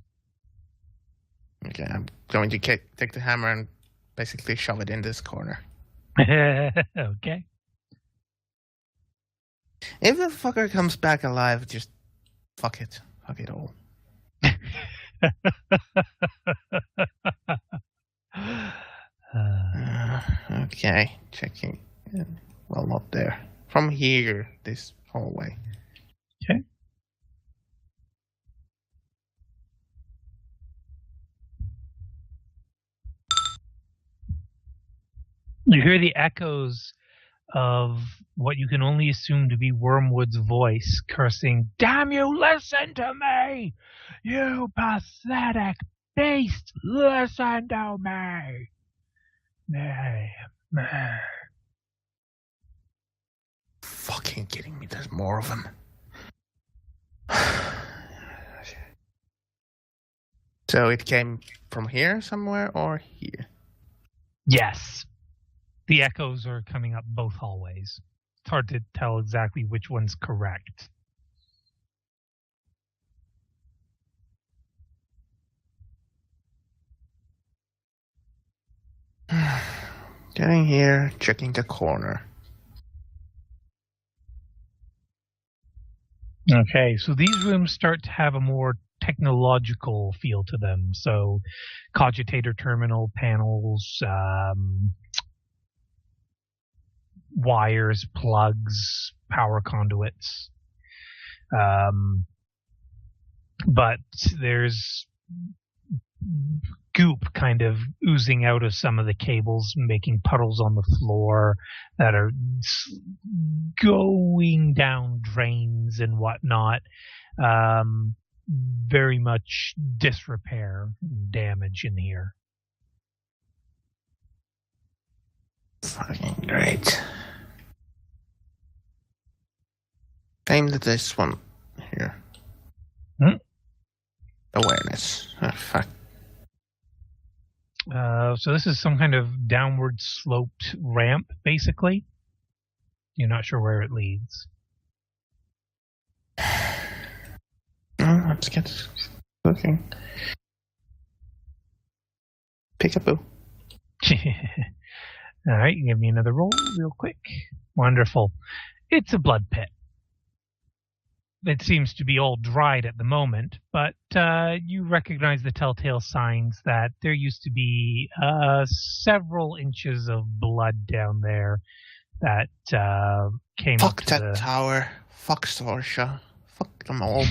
Okay, I'm going to take the hammer and basically shove it in this corner. Okay. If the fucker comes back alive, just fuck it. Fuck it all. Okay, checking. Well, not there. From here, this hallway. Okay. You hear the echoes of what you can only assume to be Wormwood's voice cursing, "Damn you, listen to me! You pathetic beast, listen to me!" Fucking kidding me, there's more of them. So it came from here somewhere or here? Yes. The echoes are coming up both hallways. It's hard to tell exactly which one's correct. Getting here, checking the corner. Okay, so these rooms start to have a more technological feel to them. So cogitator terminal panels, wires, plugs, power conduits. But there's goop kind of oozing out of some of the cables, making puddles on the floor that are going down drains and whatnot. Very much disrepair damage in here. Fucking great. Aimed at this one here. Awareness. Oh, fuck. So this is some kind of downward sloped ramp, basically. You're not sure where it leads. Let's get looking. Peekaboo. All right, give me another roll real quick. Wonderful. It's a blood pit. It seems to be all dried at the moment, but you recognize the telltale signs that there used to be several inches of blood down there that came Fuck up to that tower. Fuck Sorsha. Fuck them all.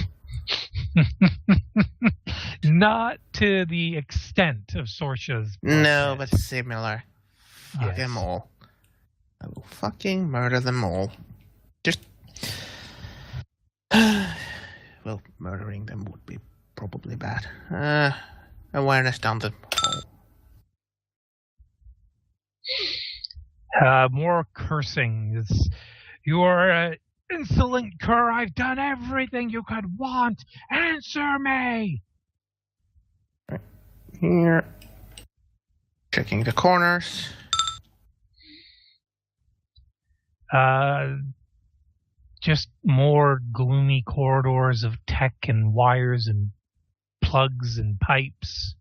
Not to the extent of Sorsha's. No, but similar. Fuck Yes. them all. I will fucking murder them all. Just... well, murdering them would be probably bad. Awareness down the hall. More cursing. You are an insolent cur. I've done everything you could want. Answer me. Here. Checking the corners. Just more gloomy corridors of tech and wires and plugs and pipes.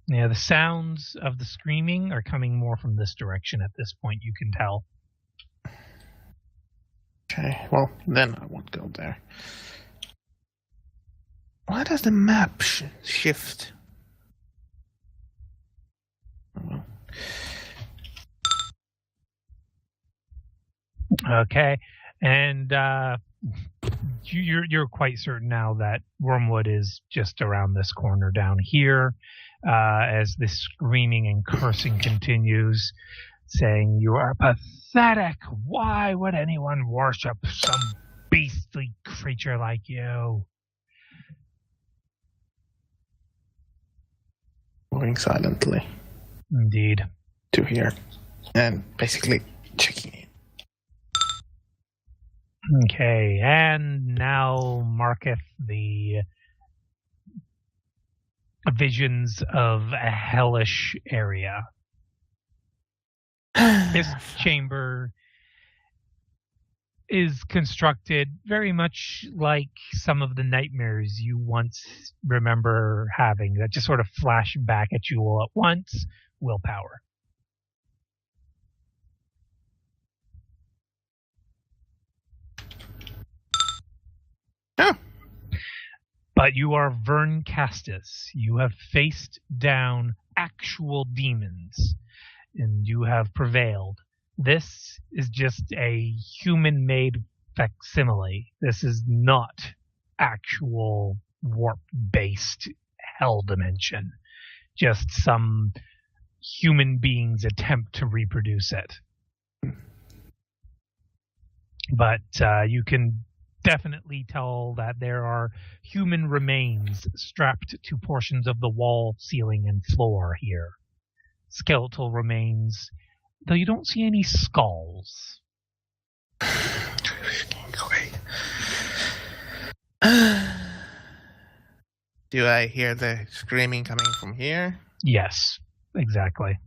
Yeah, the sounds of the screaming are coming more from this direction at this point, you can tell. Okay, well, then I won't go there. Why does the map shift? Oh, well. Okay, and you're quite certain now that Wormwood is just around this corner down here, as this screaming and cursing continues, saying, "You are pathetic. Why would anyone worship some beastly creature like you?" Moving silently Indeed. to here and basically checking it. Okay, and now marketh the visions of a hellish area. This chamber is constructed very much like some of the nightmares you once remember having that just sort of flash back at you all at once. Willpower. But you are Vern Castus. You have faced down actual demons, and you have prevailed. This is just a human-made facsimile. This is not actual warp-based hell dimension. Just some human being's attempt to reproduce it. But you can definitely tell that there are human remains strapped to portions of the wall, ceiling, and floor here. Skeletal remains, though you don't see any skulls. Do I hear the screaming coming from here? Yes, exactly.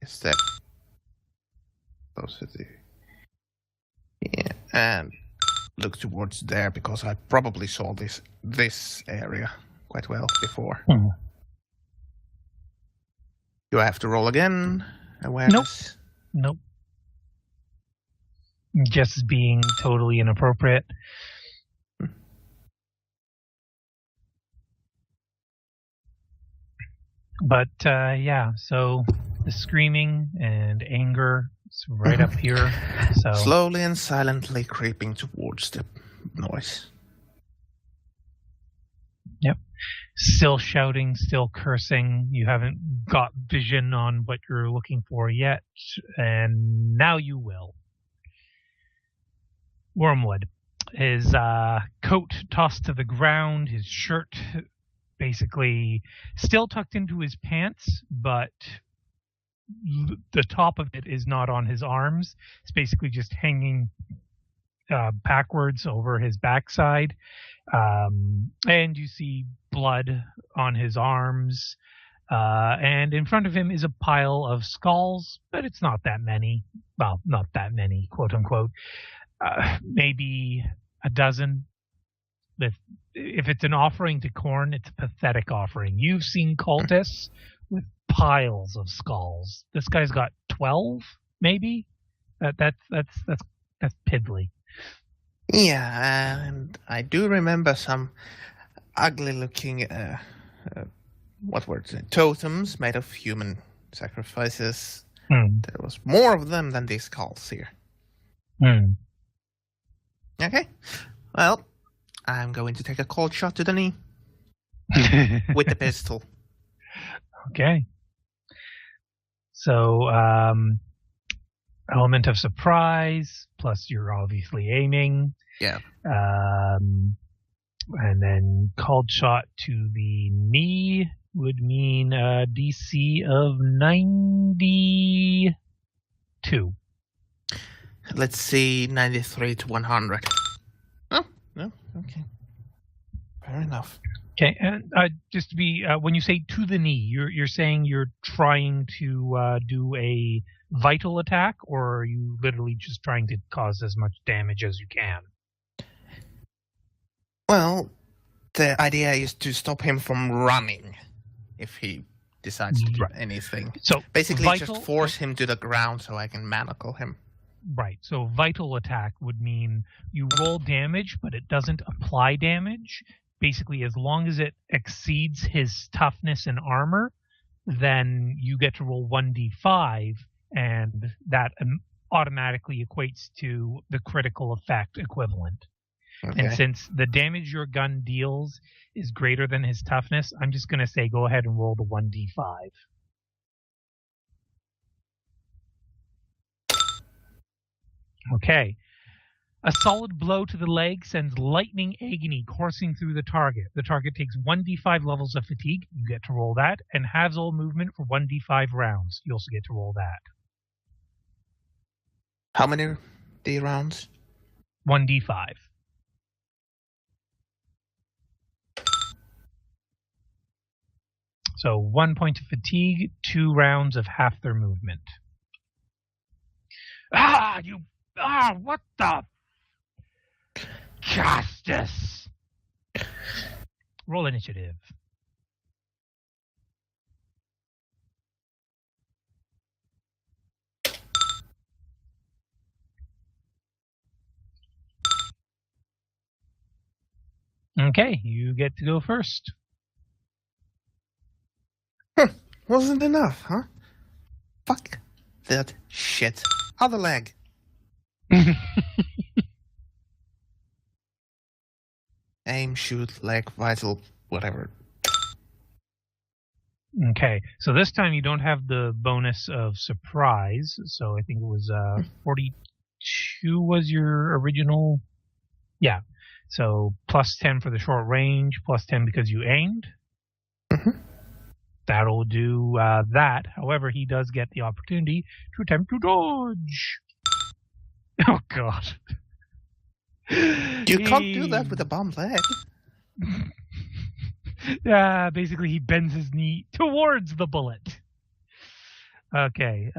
Is that close to the... Yeah, and look towards there because I probably saw this area quite well before. Do I have to roll again? Awareness? Nope. Just being totally inappropriate. But yeah, so the screaming and anger is right up here. So Slowly and silently creeping towards the noise. Yep. Still shouting, still cursing. You haven't got vision on what you're looking for yet, and now you will. Wormwood. His coat tossed to the ground, his shirt basically still tucked into his pants, but the top of it is not on his arms. It's basically just hanging backwards over his backside. And you see blood on his arms. And in front of him is a pile of skulls, but it's not that many. Well, not that many, quote unquote. Maybe a dozen. If it's an offering to Khorne, it's a pathetic offering. You've seen cultists with piles of skulls. This guy's got 12, maybe. That's piddly. Yeah, and I do remember some ugly-looking, what were it? Totems made of human sacrifices. There was more of them than these skulls here. Okay, well, I'm going to take a cold shot to the knee with the pistol. Okay. So, element of surprise, plus you're obviously aiming. Yeah. And then cold shot to the knee would mean a DC of 92. Let's see, 93 to 100. Oh, no, okay. Fair enough. Okay, and just to be, when you say to the knee, you're saying you're trying to do a vital attack, or are you literally just trying to cause as much damage as you can? Well, the idea is to stop him from running if he decides to do anything. So basically, vital, just force him to the ground so I can manacle him. Right. So vital attack would mean you roll damage, but it doesn't apply damage. Basically, as long as it exceeds his toughness and armor, then you get to roll 1d5, and that automatically equates to the critical effect equivalent. Okay. And since the damage your gun deals is greater than his toughness, I'm just going to say go ahead and roll the 1d5. Okay. A solid blow to the leg sends lightning agony coursing through the target. The target takes 1d5 levels of fatigue. You get to roll that. And halves all movement for 1d5 rounds. You also get to roll that. How many D rounds? 1d5. So 1 point of fatigue, 2 rounds of half their movement. What the? Justice. Roll initiative. Okay, you get to go first. Wasn't enough, huh? Fuck that shit. Other leg. Aim, shoot, leg, vital, whatever. Okay, so this time you don't have the bonus of surprise. So I think it was 42 was your original. Yeah. So plus 10 for the short range, plus 10 because you aimed. Mm-hmm. That'll do that. However, he does get the opportunity to attempt to dodge. Oh, God. You can't do that with a bomb leg. Basically, he bends his knee towards the bullet. Okay,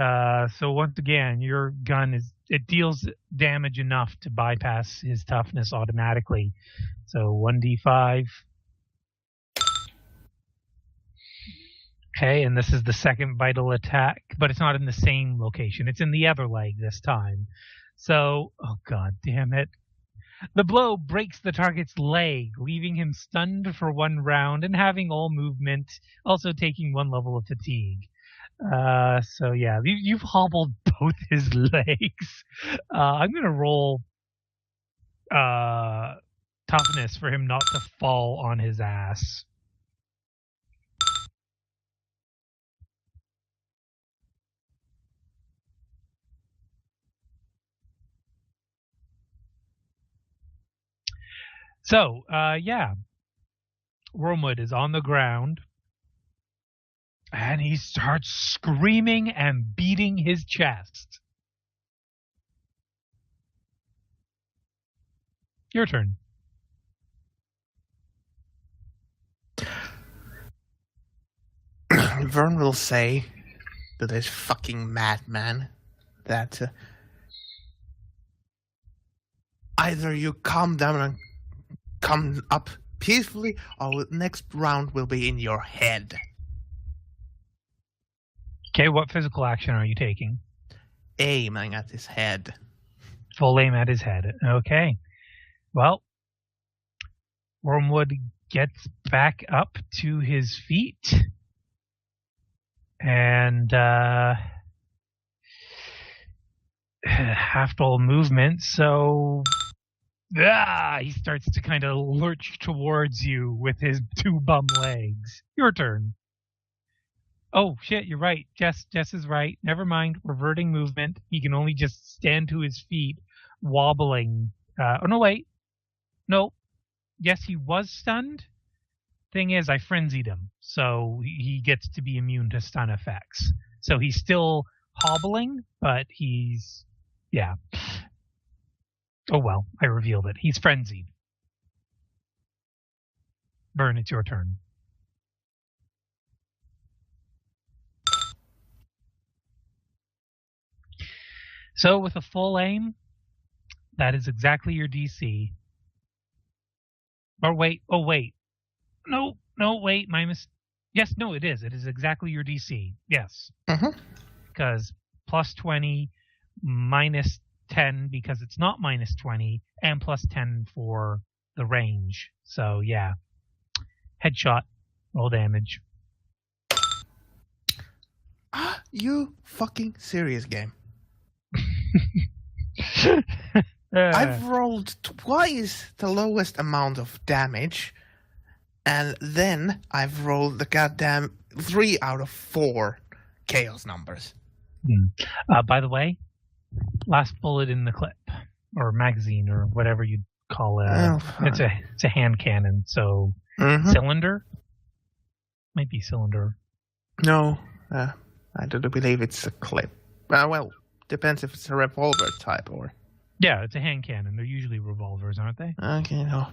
so once again, your gun it deals damage enough to bypass his toughness automatically. So 1d5. Okay, and this is the second vital attack, but it's not in the same location. It's in the other leg this time. So, oh god damn it. The blow breaks the target's leg, leaving him stunned for 1 round and having all movement, also taking 1 level of fatigue. So yeah, you've hobbled both his legs. I'm gonna roll toughness for him not to fall on his ass. So, yeah. Wormwood is on the ground. And he starts screaming and beating his chest. Your turn. Vern will say to this fucking madman that either you calm down and come up peacefully, or the next round will be in your head. Okay, what physical action are you taking? Aiming at his head. Full aim at his head. Okay. Well, Wormwood gets back up to his feet. And half full movement, so he starts to kind of lurch towards you with his 2 bum legs. Your turn. Oh shit, you're right. Jess is right. Never mind. Reverting movement. He can only just stand to his feet, wobbling. Oh no, wait. No. Yes, he was stunned. Thing is, I frenzied him, so he gets to be immune to stun effects. So he's still hobbling, but he's... yeah. Oh well, I revealed it. He's frenzied. Vern, it's your turn. So with a full aim, that is exactly your DC. Or wait, oh wait. No, wait, yes, no, it is. It is exactly your DC. Yes. Because plus 20, minus 10 because it's not minus 20, and plus 10 for the range. So, yeah. Headshot. Roll damage. You fucking serious game. I've I've rolled twice the lowest amount of damage, and then I've rolled the goddamn 3 out of 4 chaos numbers. By the way, last bullet in the clip, or magazine, or whatever you'd call it. It's a hand cannon, so cylinder? Might be cylinder. No, I don't believe it's a clip. Well, depends if it's a revolver type or... Yeah, it's a hand cannon. They're usually revolvers, aren't they? Okay, no.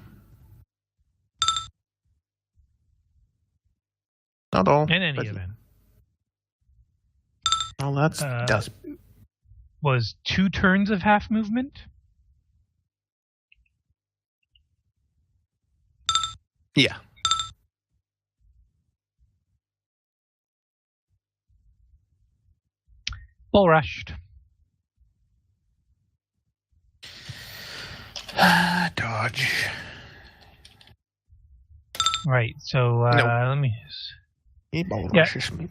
Not all. In any event. Well, that's... does. Was 2 turns of half movement? Yeah. Bull rushed. Dodge. Right. So let me. He ball Yeah. rushes me.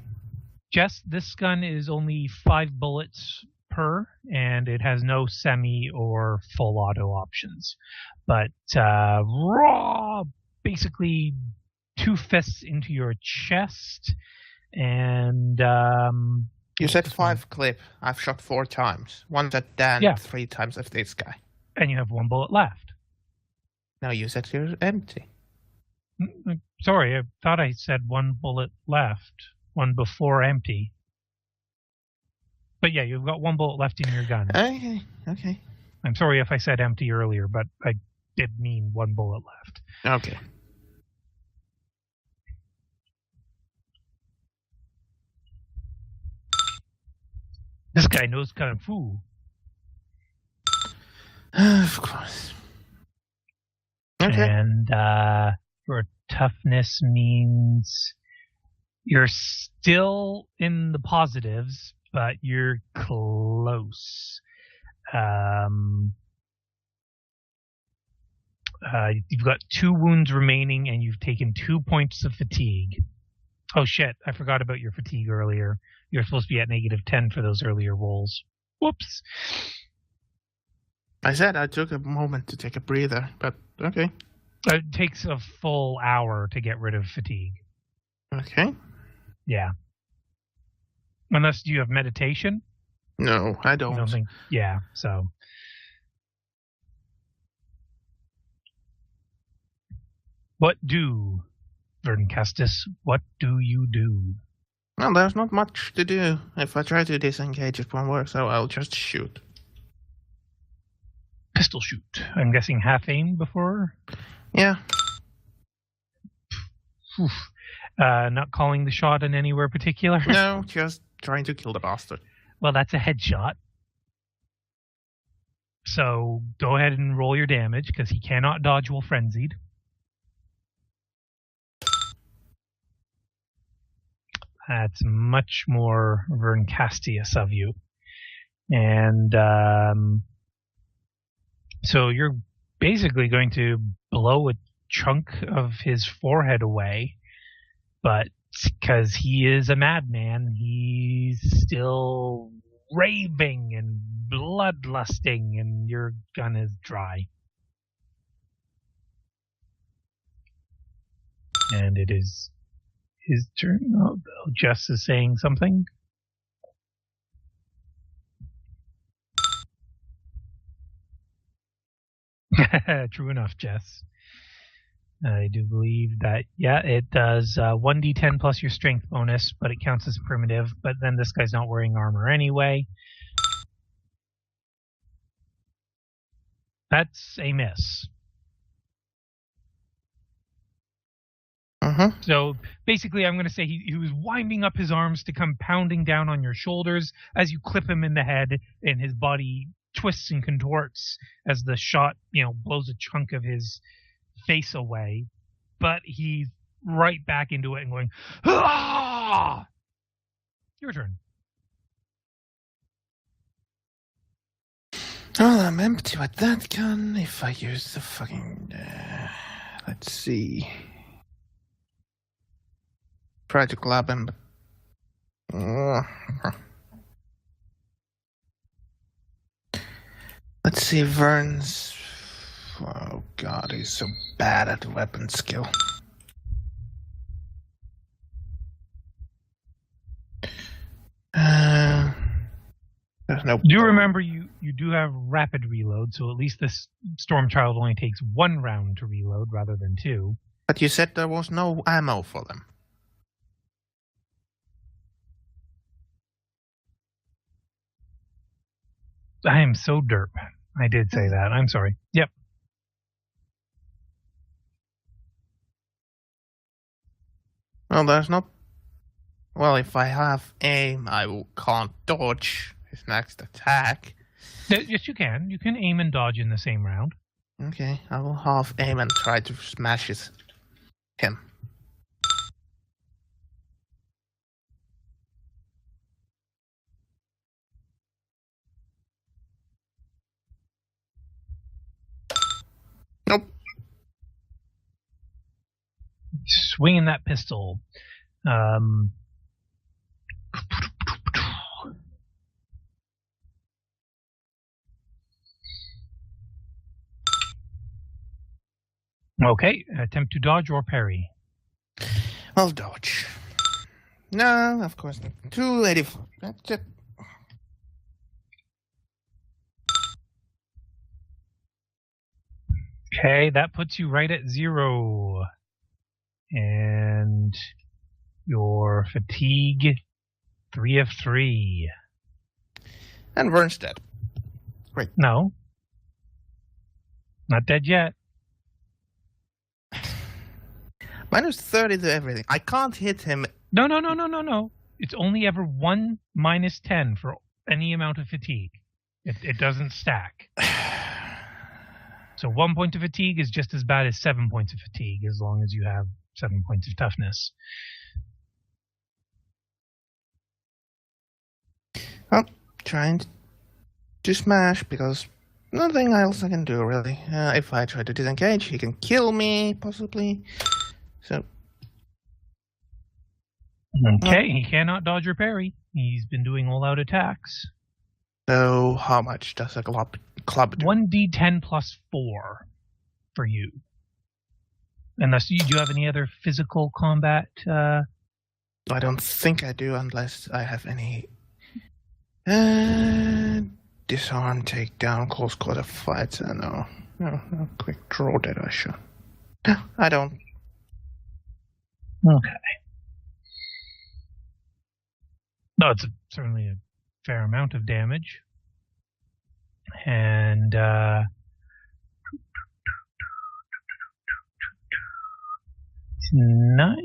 Jess, this gun is only 5 bullets per, and it has no semi or full auto options. But raw, basically 2 fists into your chest, and You said 5 clip. I've shot 4 times. Once at Dan, Yeah. 3 times at this guy. and you have 1 bullet left. Now you said you're empty. Sorry, I thought I said 1 bullet left, 1 before empty. But yeah, you've got 1 bullet left in your gun. Okay. I'm sorry if I said empty earlier, but I did mean 1 bullet left. Okay. This guy knows Kung Fu. Of course. Okay. And your toughness means you're still in the positives, but you're close. You've got 2 wounds remaining, and you've taken 2 points of fatigue. Oh shit, I forgot about your fatigue earlier. You're supposed to be at -10 for those earlier rolls. Whoops. I said I took a moment to take a breather, but okay. It takes a full hour to get rid of fatigue. Okay. Yeah. Unless you have meditation. No, I I don't. don't think. Yeah, so. What do, Verdun Castus, what do you do? Well, there's not much to do. If I try to disengage, it won't work, so I'll just shoot. Pistol shoot. I'm guessing half aim before? Yeah. Oof. Not calling the shot in anywhere particular? No, just trying to kill the bastard. Well, that's a headshot. So go ahead and roll your damage, because he cannot dodge while frenzied. That's much more Verncastius of you. And so you're basically going to blow a chunk of his forehead away, but because he is a madman, he's still raving and bloodlusting, and your gun is dry. And it is his turn. Oh, Jess is saying something. True enough, Jess. I do believe that, yeah, it does 1d10 plus your strength bonus, but it counts as primitive. But then this guy's not wearing armor anyway. That's a miss. So basically, I'm going to say he was winding up his arms to come pounding down on your shoulders as you clip him in the head, and his body twists and contorts as the shot, blows a chunk of his face away. But he's right back into it and going, ah! Your turn. Well, I'm empty with that gun. If I use the fucking... let's see... Try to grab him, but... Let's see, Vern's... Oh god, he's so bad at weapon skill. There's no... Do remember you do have rapid reload, so at least this Stormchild only takes 1 round to reload rather than 2. But you said there was no ammo for them. I am so derp. I did say that. I'm sorry. Yep. Well, there's not... Well, if I have aim, I can't dodge his next attack. Yes, you can. You can aim and dodge in the same round. Okay, I will half aim and try to smash him. Nope. swinging that pistol. Okay, attempt to dodge or parry. I'll dodge. No, of course not. 284. That's it. Okay, that puts you right at 0. And your fatigue, 3 of 3. And Vern's dead. Great. No. Not dead yet. Minus 30 to everything. I can't hit him. No. It's only ever 1 minus 10 for any amount of fatigue. It doesn't stack. So 1 point of fatigue is just as bad as 7 points of fatigue, as long as you have 7 points of toughness. Well, trying to smash because nothing else I can do really. If I try to disengage, he can kill me possibly. So. Okay, he cannot dodge or parry. He's been doing all-out attacks. So how much does a club do? 1d10 plus 4 for you. Unless you do have any other physical combat. I don't think I do unless I have any disarm, takedown, close quarter fights. No, quick draw that I should. No, I don't. Okay. No, it's certainly a fair amount of damage. And it's 9.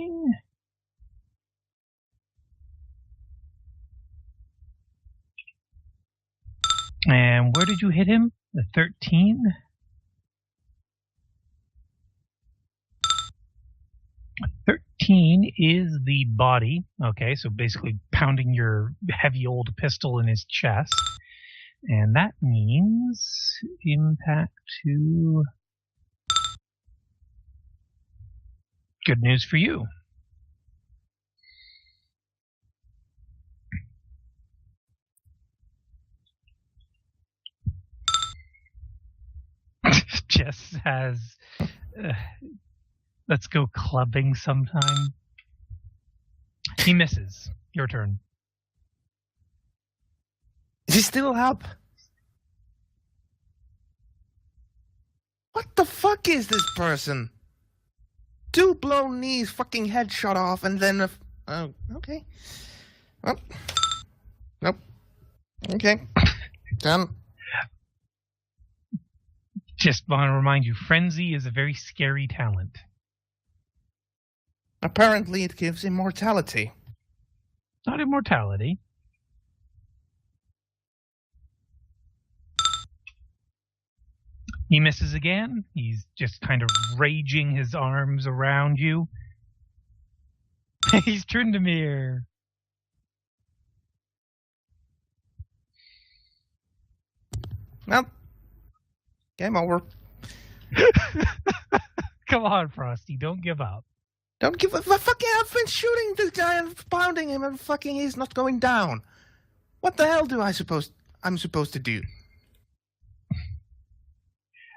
And where did you hit him? The 13? 13 is the body. Okay, so basically pounding your heavy old pistol in his chest. And that means impact to... Good news for you. Jess has... let's go clubbing sometime. He misses. Your turn. Is he still up? What the fuck is this person? 2 blown knees, fucking head shot off, and then oh, okay. Well, nope. Okay. Done. Just want to remind you, Frenzy is a very scary talent. Apparently it gives immortality. Not immortality. He misses again. He's just kind of raging his arms around you. He's Tryndamere. Well, game over. Come on, Frosty, don't give up. Don't give a fucking. I've been shooting this guy and pounding him, and fucking he's not going down. What the hell I'm supposed to do?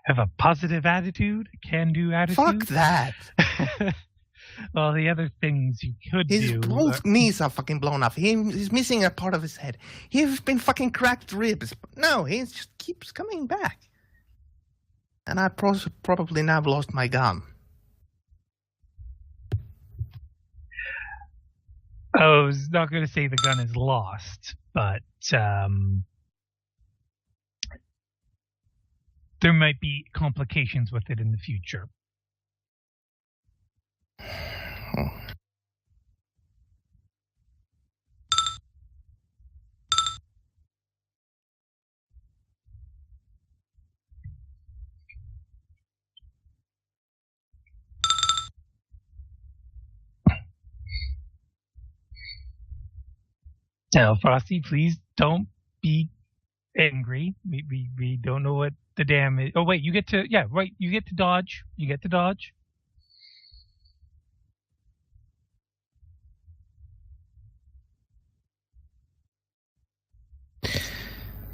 Have a positive attitude, can-do attitude. Fuck that. Well, the other things you could His do. both knees are fucking blown off. He's missing a part of his head. He's been fucking cracked ribs. No, he just keeps coming back. And I probably now lost my gun. I was not going to say the gun is lost, but there might be complications with it in the future. Oh. Now, Frosty, please don't be angry. We don't know what the damage. Oh wait, you get to dodge. You get to dodge.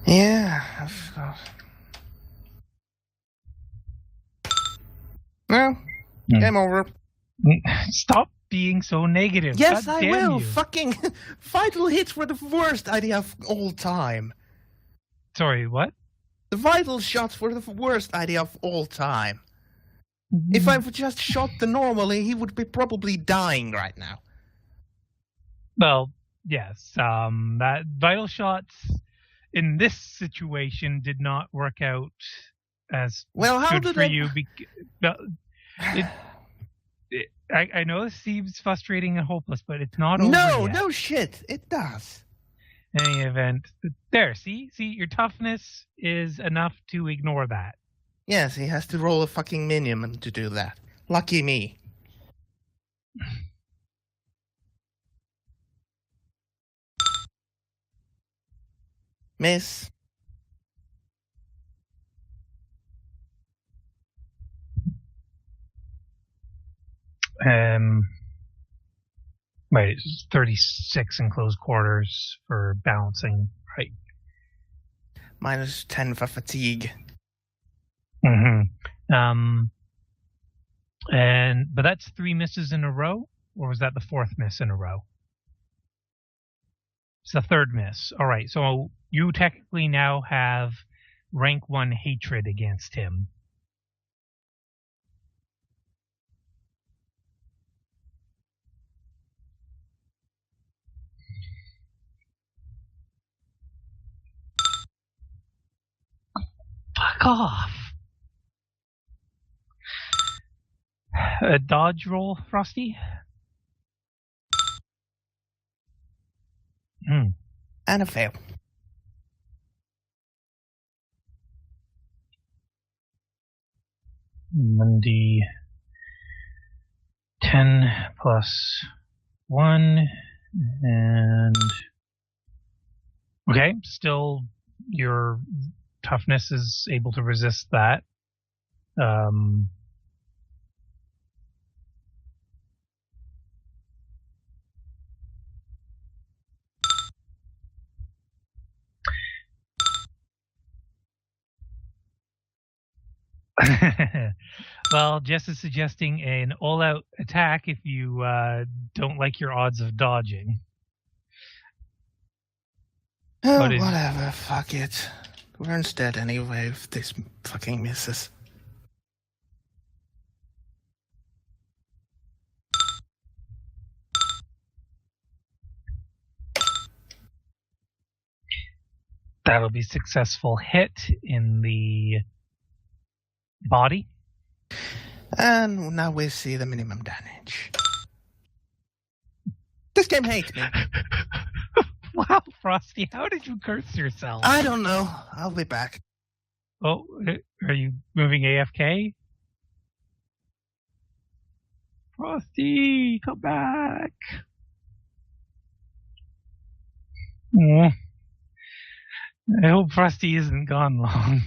Yeah, I forgot. Well, game over. Stop being so negative. Yes, God I damn will. you. Fucking vital hits were the worst idea of all time. Sorry, what? The vital shots were the worst idea of all time. If I just shot the normally, he would be probably dying right now. Well, yes. That vital shots in this situation did not work out as Well, how good did for I... you. I know this seems frustrating and hopeless, but it's not over yet. No shit. It does. In any event, there. See, your toughness is enough to ignore that. Yes, he has to roll a fucking minimum to do that. Lucky me. Miss. Right, it's 36 in close quarters for balancing, right? Minus 10 for fatigue. Mm-hmm. But that's 3 misses in a row, or was that the 4th miss in a row? It's the 3rd miss. All right, so you technically now have rank 1 hatred against him. Fuck off. A dodge roll, Frosty? And a fail. Monday 10 plus 1 and okay, still your toughness is able to resist that. Well, Jess is suggesting an all-out attack if you don't like your odds of dodging. Oh, whatever. Fuck it. Vern's dead anyway if this fucking misses. That'll be successful hit in the body. And now we see the minimum damage. This game hates me. Wow, Frosty, how did you curse yourself? I don't know. I'll be back. Oh, are you moving AFK? Frosty, come back. Oh. I hope Frosty isn't gone long.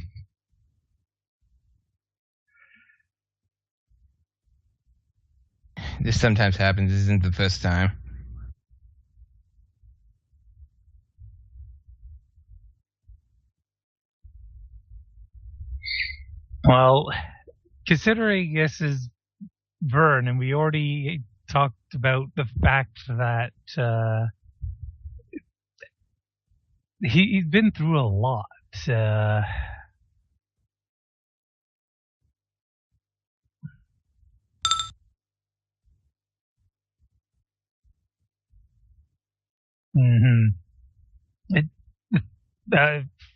This sometimes happens. This isn't the first time. Well, considering this is Vern, and we already talked about the fact that he's been through a lot.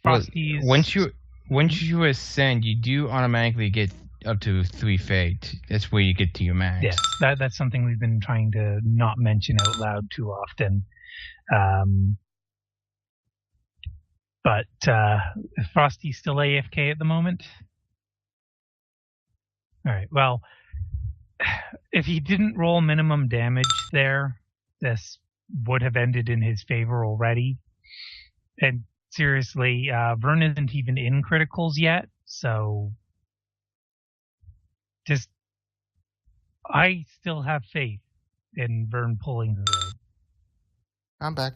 Frosty's... Once you ascend, you do automatically get up to 3 fate. That's where you get to your max. Yes, that's something we've been trying to not mention out loud too often. But Frosty's still AFK at the moment. All right. Well, if he didn't roll minimum damage there, this would have ended in his favor already. And seriously, Vern isn't even in criticals yet, so just I still have faith in Vern pulling through. I'm back.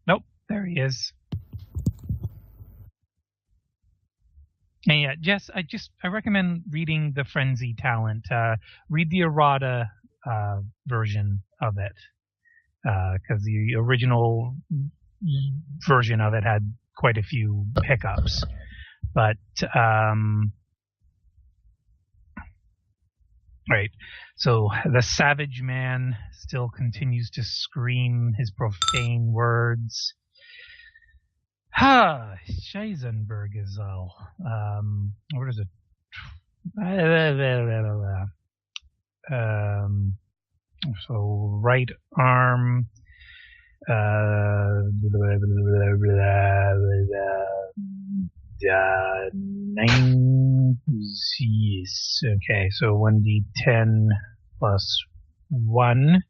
Nope, there he is. And yeah, Jess, I recommend reading the Frenzy talent. Read the errata version of it, because the original version of it had quite a few hiccups. But right, so the savage man still continues to scream his profane words. Ha! Scheisenberg is all. Where is it? So right arm. 9. Yes. Okay, so 1d10 plus 1.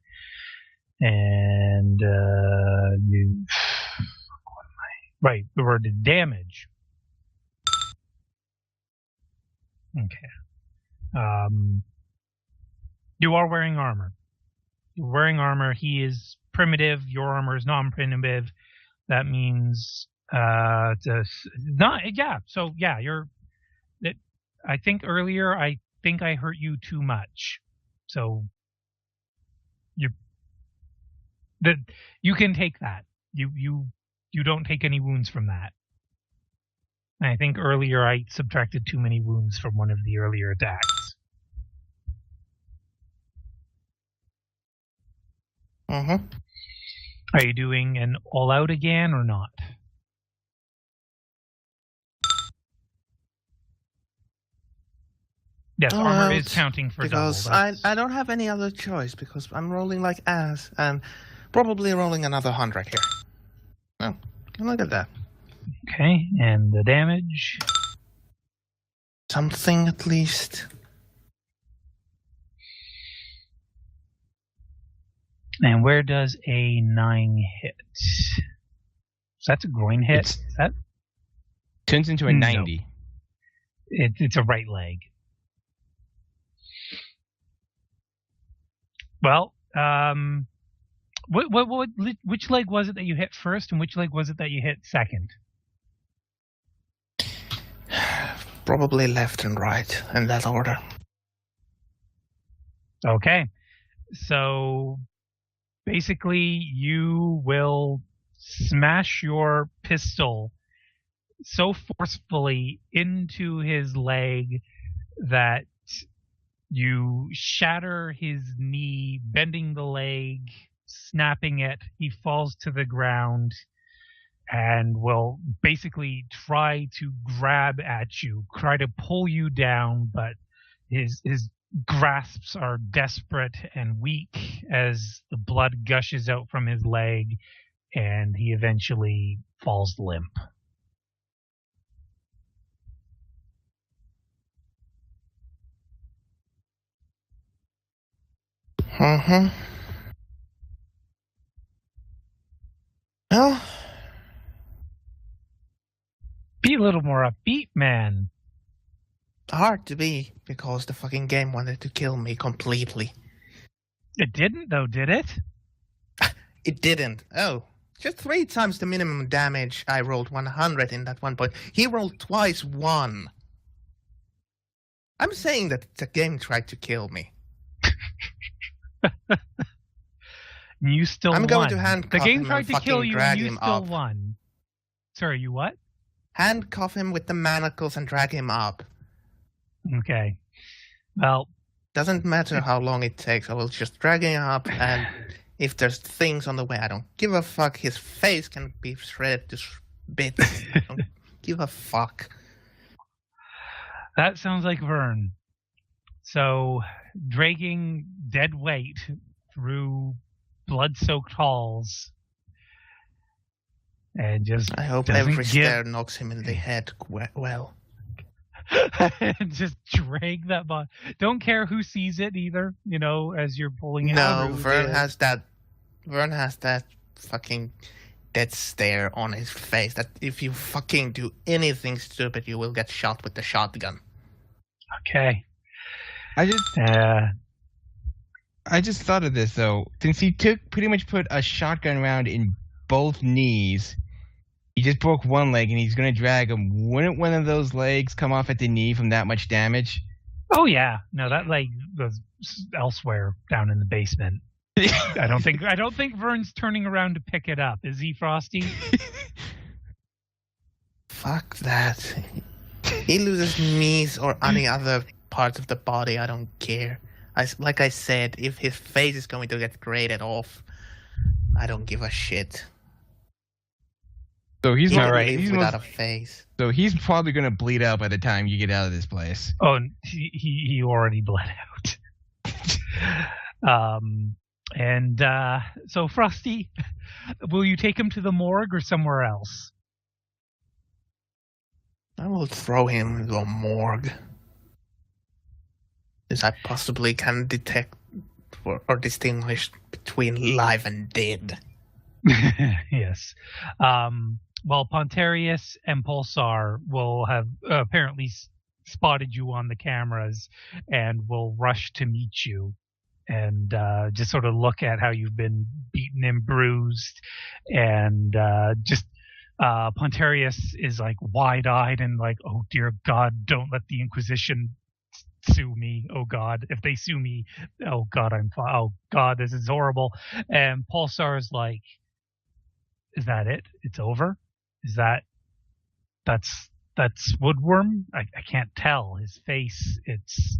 And right, the word is damage. Okay. You are wearing armor. You're wearing armor. He is primitive. Your armor is non-primitive. That means So yeah, I think earlier I hurt you too much. So you can take that. You don't take any wounds from that. And I think earlier I subtracted too many wounds from one of the earlier attacks. Mm-hmm. Are you doing an all-out again or not? Yes, armor is counting for because double. I don't have any other choice because I'm rolling like ass and probably rolling another 100 here. Oh, look at that. Okay, and the damage? Something at least. And where does a 9 hit? So that's a groin hit. That turns into a 90. It's a right leg. Well, which leg was it that you hit first, and which leg was it that you hit second? Probably left and right in that order. Okay, so basically you will smash your pistol so forcefully into his leg that you shatter his knee, bending the leg, snapping it. He falls to the ground and will basically try to grab at you, try to pull you down, but his grasps are desperate and weak as the blood gushes out from his leg, and he eventually falls limp. Mm-hmm. Well, be a little more upbeat, man. Hard to be, because the fucking game wanted to kill me completely. It didn't, though, did it? It didn't. Oh, just 3 times the minimum damage. I rolled 100 in that one point. He rolled twice 1. I'm saying that the game tried to kill me. You still I'm won. going to handcuff the game him tried and to fucking kill you, drag and you him still up. won. Sorry, you what? Handcuff him with the manacles and drag him up. Okay. Well, doesn't matter how long it takes. I will just drag him up, and if there's things on the way, I don't give a fuck. His face can be shredded to bits. I don't give a fuck. That sounds like Vern. So, dragging dead weight through blood-soaked halls, and just I hope every stare knocks him in the head well. And just drag that body. Don't care who sees it either, as you're pulling it out. No, Vern has that fucking dead stare on his face that if you fucking do anything stupid, you will get shot with the shotgun. Okay. I just thought of this, though. Since he pretty much put a shotgun round in both knees, He just broke one leg, and he's going to drag him. Wouldn't one of those legs come off at the knee from that much damage? Oh yeah, no, that leg was elsewhere down in the basement. I don't think Vern's turning around to pick it up. Is he, Frosty? Fuck that. He loses knees or any other parts of the body, I don't care. Like I said, if his face is going to get graded off, I don't give a shit. So he's not right. He's without a face. So he's probably going to bleed out by the time you get out of this place. Oh, he already bled out. So Frosty, will you take him to the morgue or somewhere else? I will throw him into a morgue. As I possibly can detect or distinguish between live and dead. Yes. Well, Pontarius and Pulsar will have apparently spotted you on the cameras and will rush to meet you and just sort of look at how you've been beaten and bruised. And Pontarius is like wide-eyed and like, oh, dear God, don't let the Inquisition sue me. Oh, God, if they sue me, oh, God, oh, God, this is horrible. And Pulsar is like, is that it? It's over? Is that's Woodworm? I can't tell. His face, it's...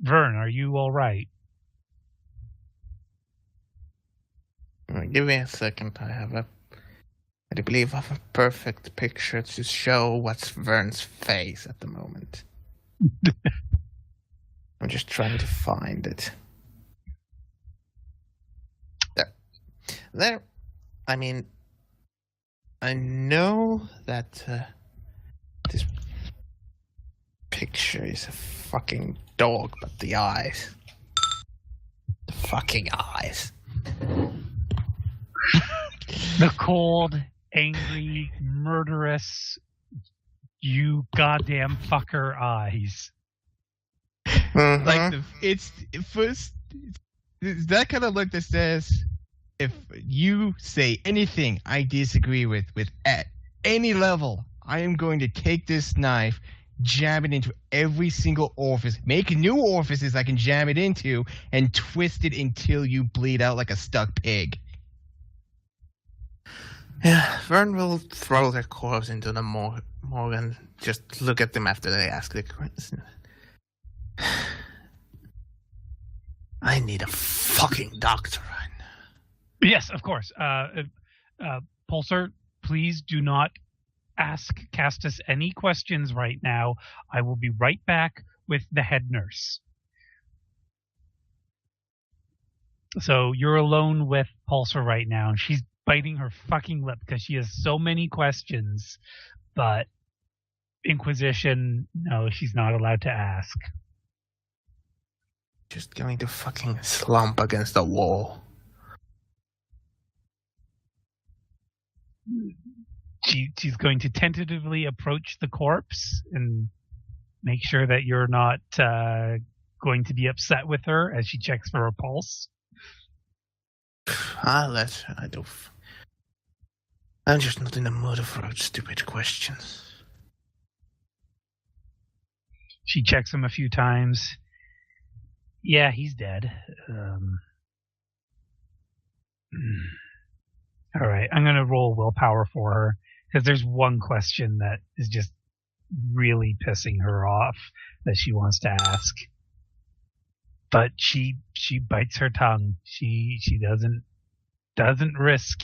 Vern, are you all right? Give me a second. I believe I have a perfect picture to show what's Vern's face at the moment. I'm just trying to find it. There. I mean, I know that this picture is a fucking dog, but the eyes. The fucking eyes. The cold, angry, murderous, you goddamn fucker eyes. Mm-hmm. Like it's that kind of look that says, if you say anything I disagree with at any level, I am going to take this knife, jam it into every single orifice, make new orifices I can jam it into, and twist it until you bleed out like a stuck pig. Yeah, Vern will throw their corpse into the morgue and just look at them after they ask the question. I need a fucking doctor right now. Yes, of course. Pulsar, please do not cast us any questions right now. I will be right back with the head nurse. So you're alone with Pulsar right now, and she's biting her fucking lip because she has so many questions, but Inquisition, no, she's not allowed to ask. Just going to fucking slump against the wall. She's going to tentatively approach the corpse and make sure that you're not going to be upset with her as she checks for a pulse. I'm just not in the mood for stupid questions. She checks him a few times. Yeah, he's dead. All right, I'm going to roll willpower for her because there's one question that is just really pissing her off that she wants to ask. But she bites her tongue. She doesn't risk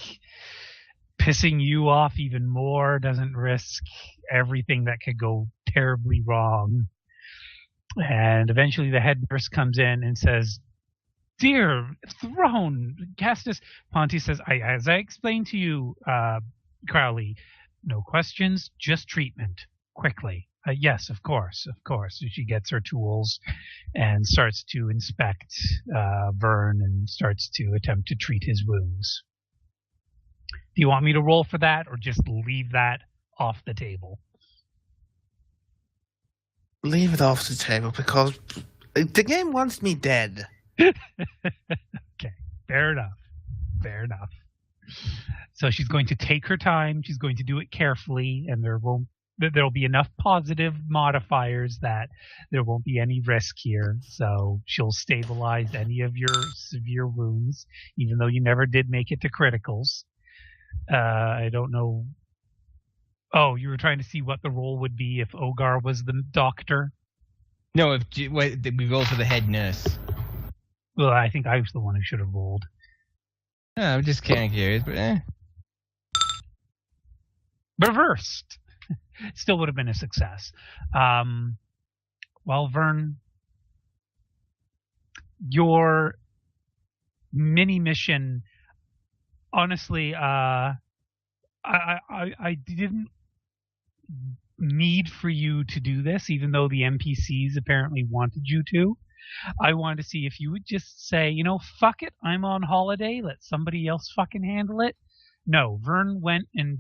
pissing you off even more, doesn't risk everything that could go terribly wrong. And eventually the head nurse comes in and says, "Dear Throne, Castus," Ponty says, as I explained to you, Crowley, no questions, just treatment, quickly. Yes, of course. So she gets her tools and starts to inspect Vern and starts to attempt to treat his wounds. Do you want me to roll for that or just leave that off the table? Leave it off the table because the game wants me dead. Okay, fair enough. So she's going to take her time. She's going to do it carefully, and there'll be enough positive modifiers that there won't be any risk here. So she'll stabilize any of your severe wounds, even though you never did make it to criticals. I don't know. Oh, you were trying to see what the role would be if Ogar was the doctor? No, if we roll for the head nurse. Well, I think I was the one who should have rolled. No, I'm just kind of curious, but Reversed. Still would have been a success. Well, Vern, your mini mission, honestly, I didn't need for you to do this, even though the NPCs apparently wanted you to. I wanted to see if you would just say, fuck it, I'm on holiday, let somebody else fucking handle it. No, Vern went and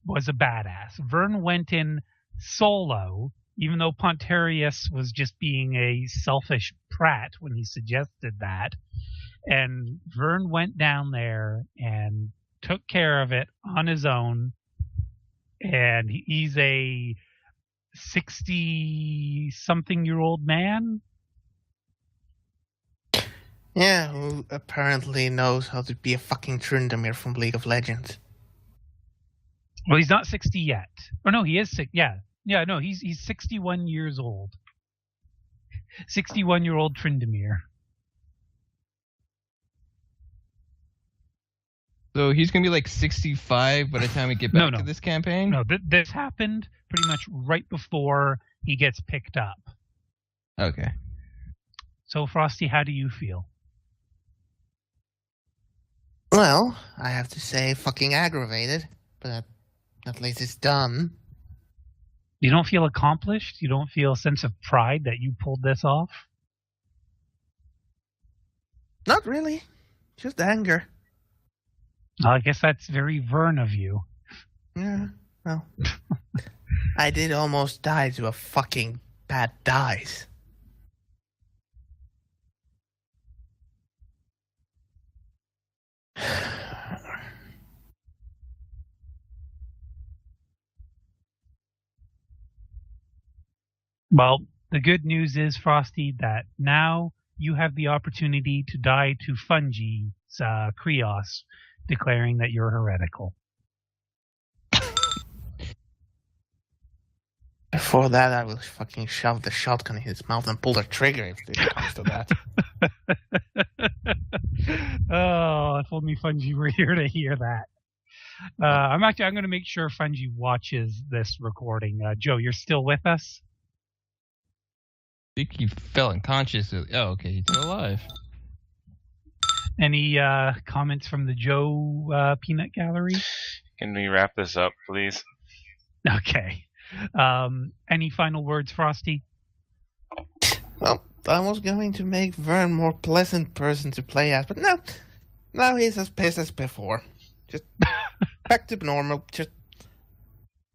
was a badass. Vern went in solo, even though Pontarius was just being a selfish prat when he suggested that. And Vern went down there and took care of it on his own. And he's a 60-something-year-old man. Yeah, who apparently knows how to be a fucking Tryndamere from League of Legends. Well, he's not 60 yet. Oh, no, he is 60. Yeah. Yeah, no, he's 61 years old. 61-year-old Tryndamere. So he's going to be like 65 by the time we get back to this campaign? No, this happened pretty much right before he gets picked up. Okay. So, Frosty, how do you feel? Well, I have to say fucking aggravated, but at least it's done. You don't feel accomplished? You don't feel a sense of pride that you pulled this off? Not really. Just anger. Well, I guess that's very Vern of you. Yeah, well. I did almost die to a fucking bad dice. Well, the good news is, Frosty, that now you have the opportunity to die to Fungi's Krios, declaring that you're heretical. Before that, I will fucking shove the shotgun in his mouth and pull the trigger if it comes to that. Oh, if only Fungi were here to hear that. I'm going to make sure Fungi watches this recording. Joe, you're still with us? I think he fell unconscious. Oh, okay, he's still alive. Any comments from the Joe Peanut Gallery? Can we wrap this up, please? Okay. Any final words, Frosty? Well, I was going to make Vern a more pleasant person to play as, but no. Now he's as pissed as before. Just back to normal. Just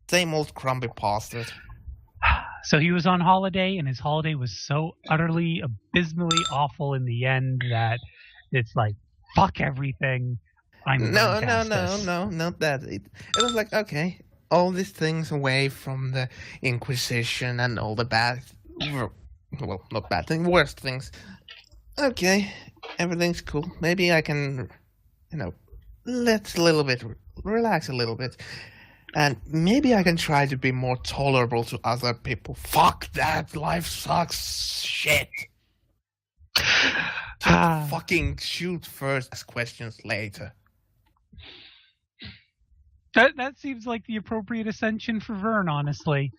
same old grumpy bastard. So he was on holiday, and his holiday was so utterly, abysmally awful in the end that it's like, fuck everything. No, not that. It was like, okay, all these things away from the Inquisition and all the bad, well, not bad things, worst things. Okay, everything's cool. Maybe I can, relax a little bit. And maybe I can try to be more tolerable to other people. Fuck that, life sucks shit. Fucking shoot first, ask questions later. That seems like the appropriate ascension for Vern, honestly.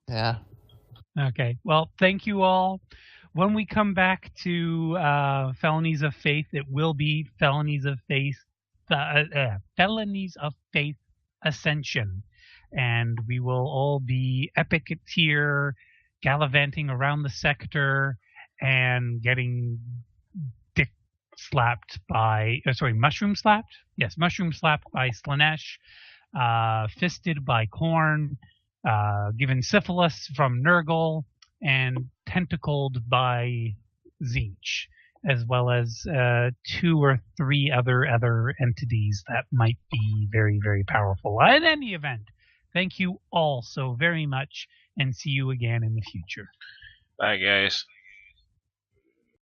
Yeah. Okay. Well, thank you all. When we come back to Felonies of Faith, it will be Felonies of Faith Ascension. And we will all be epic tier, gallivanting around the sector and getting mushroom slapped? Yes, mushroom slapped by Slanesh, fisted by Korn, given syphilis from Nurgle, and tentacled by Zinch. as well as 2 or 3 other entities that might be very, very powerful. In any event, thank you all so very much, and see you again in the future. Bye, guys.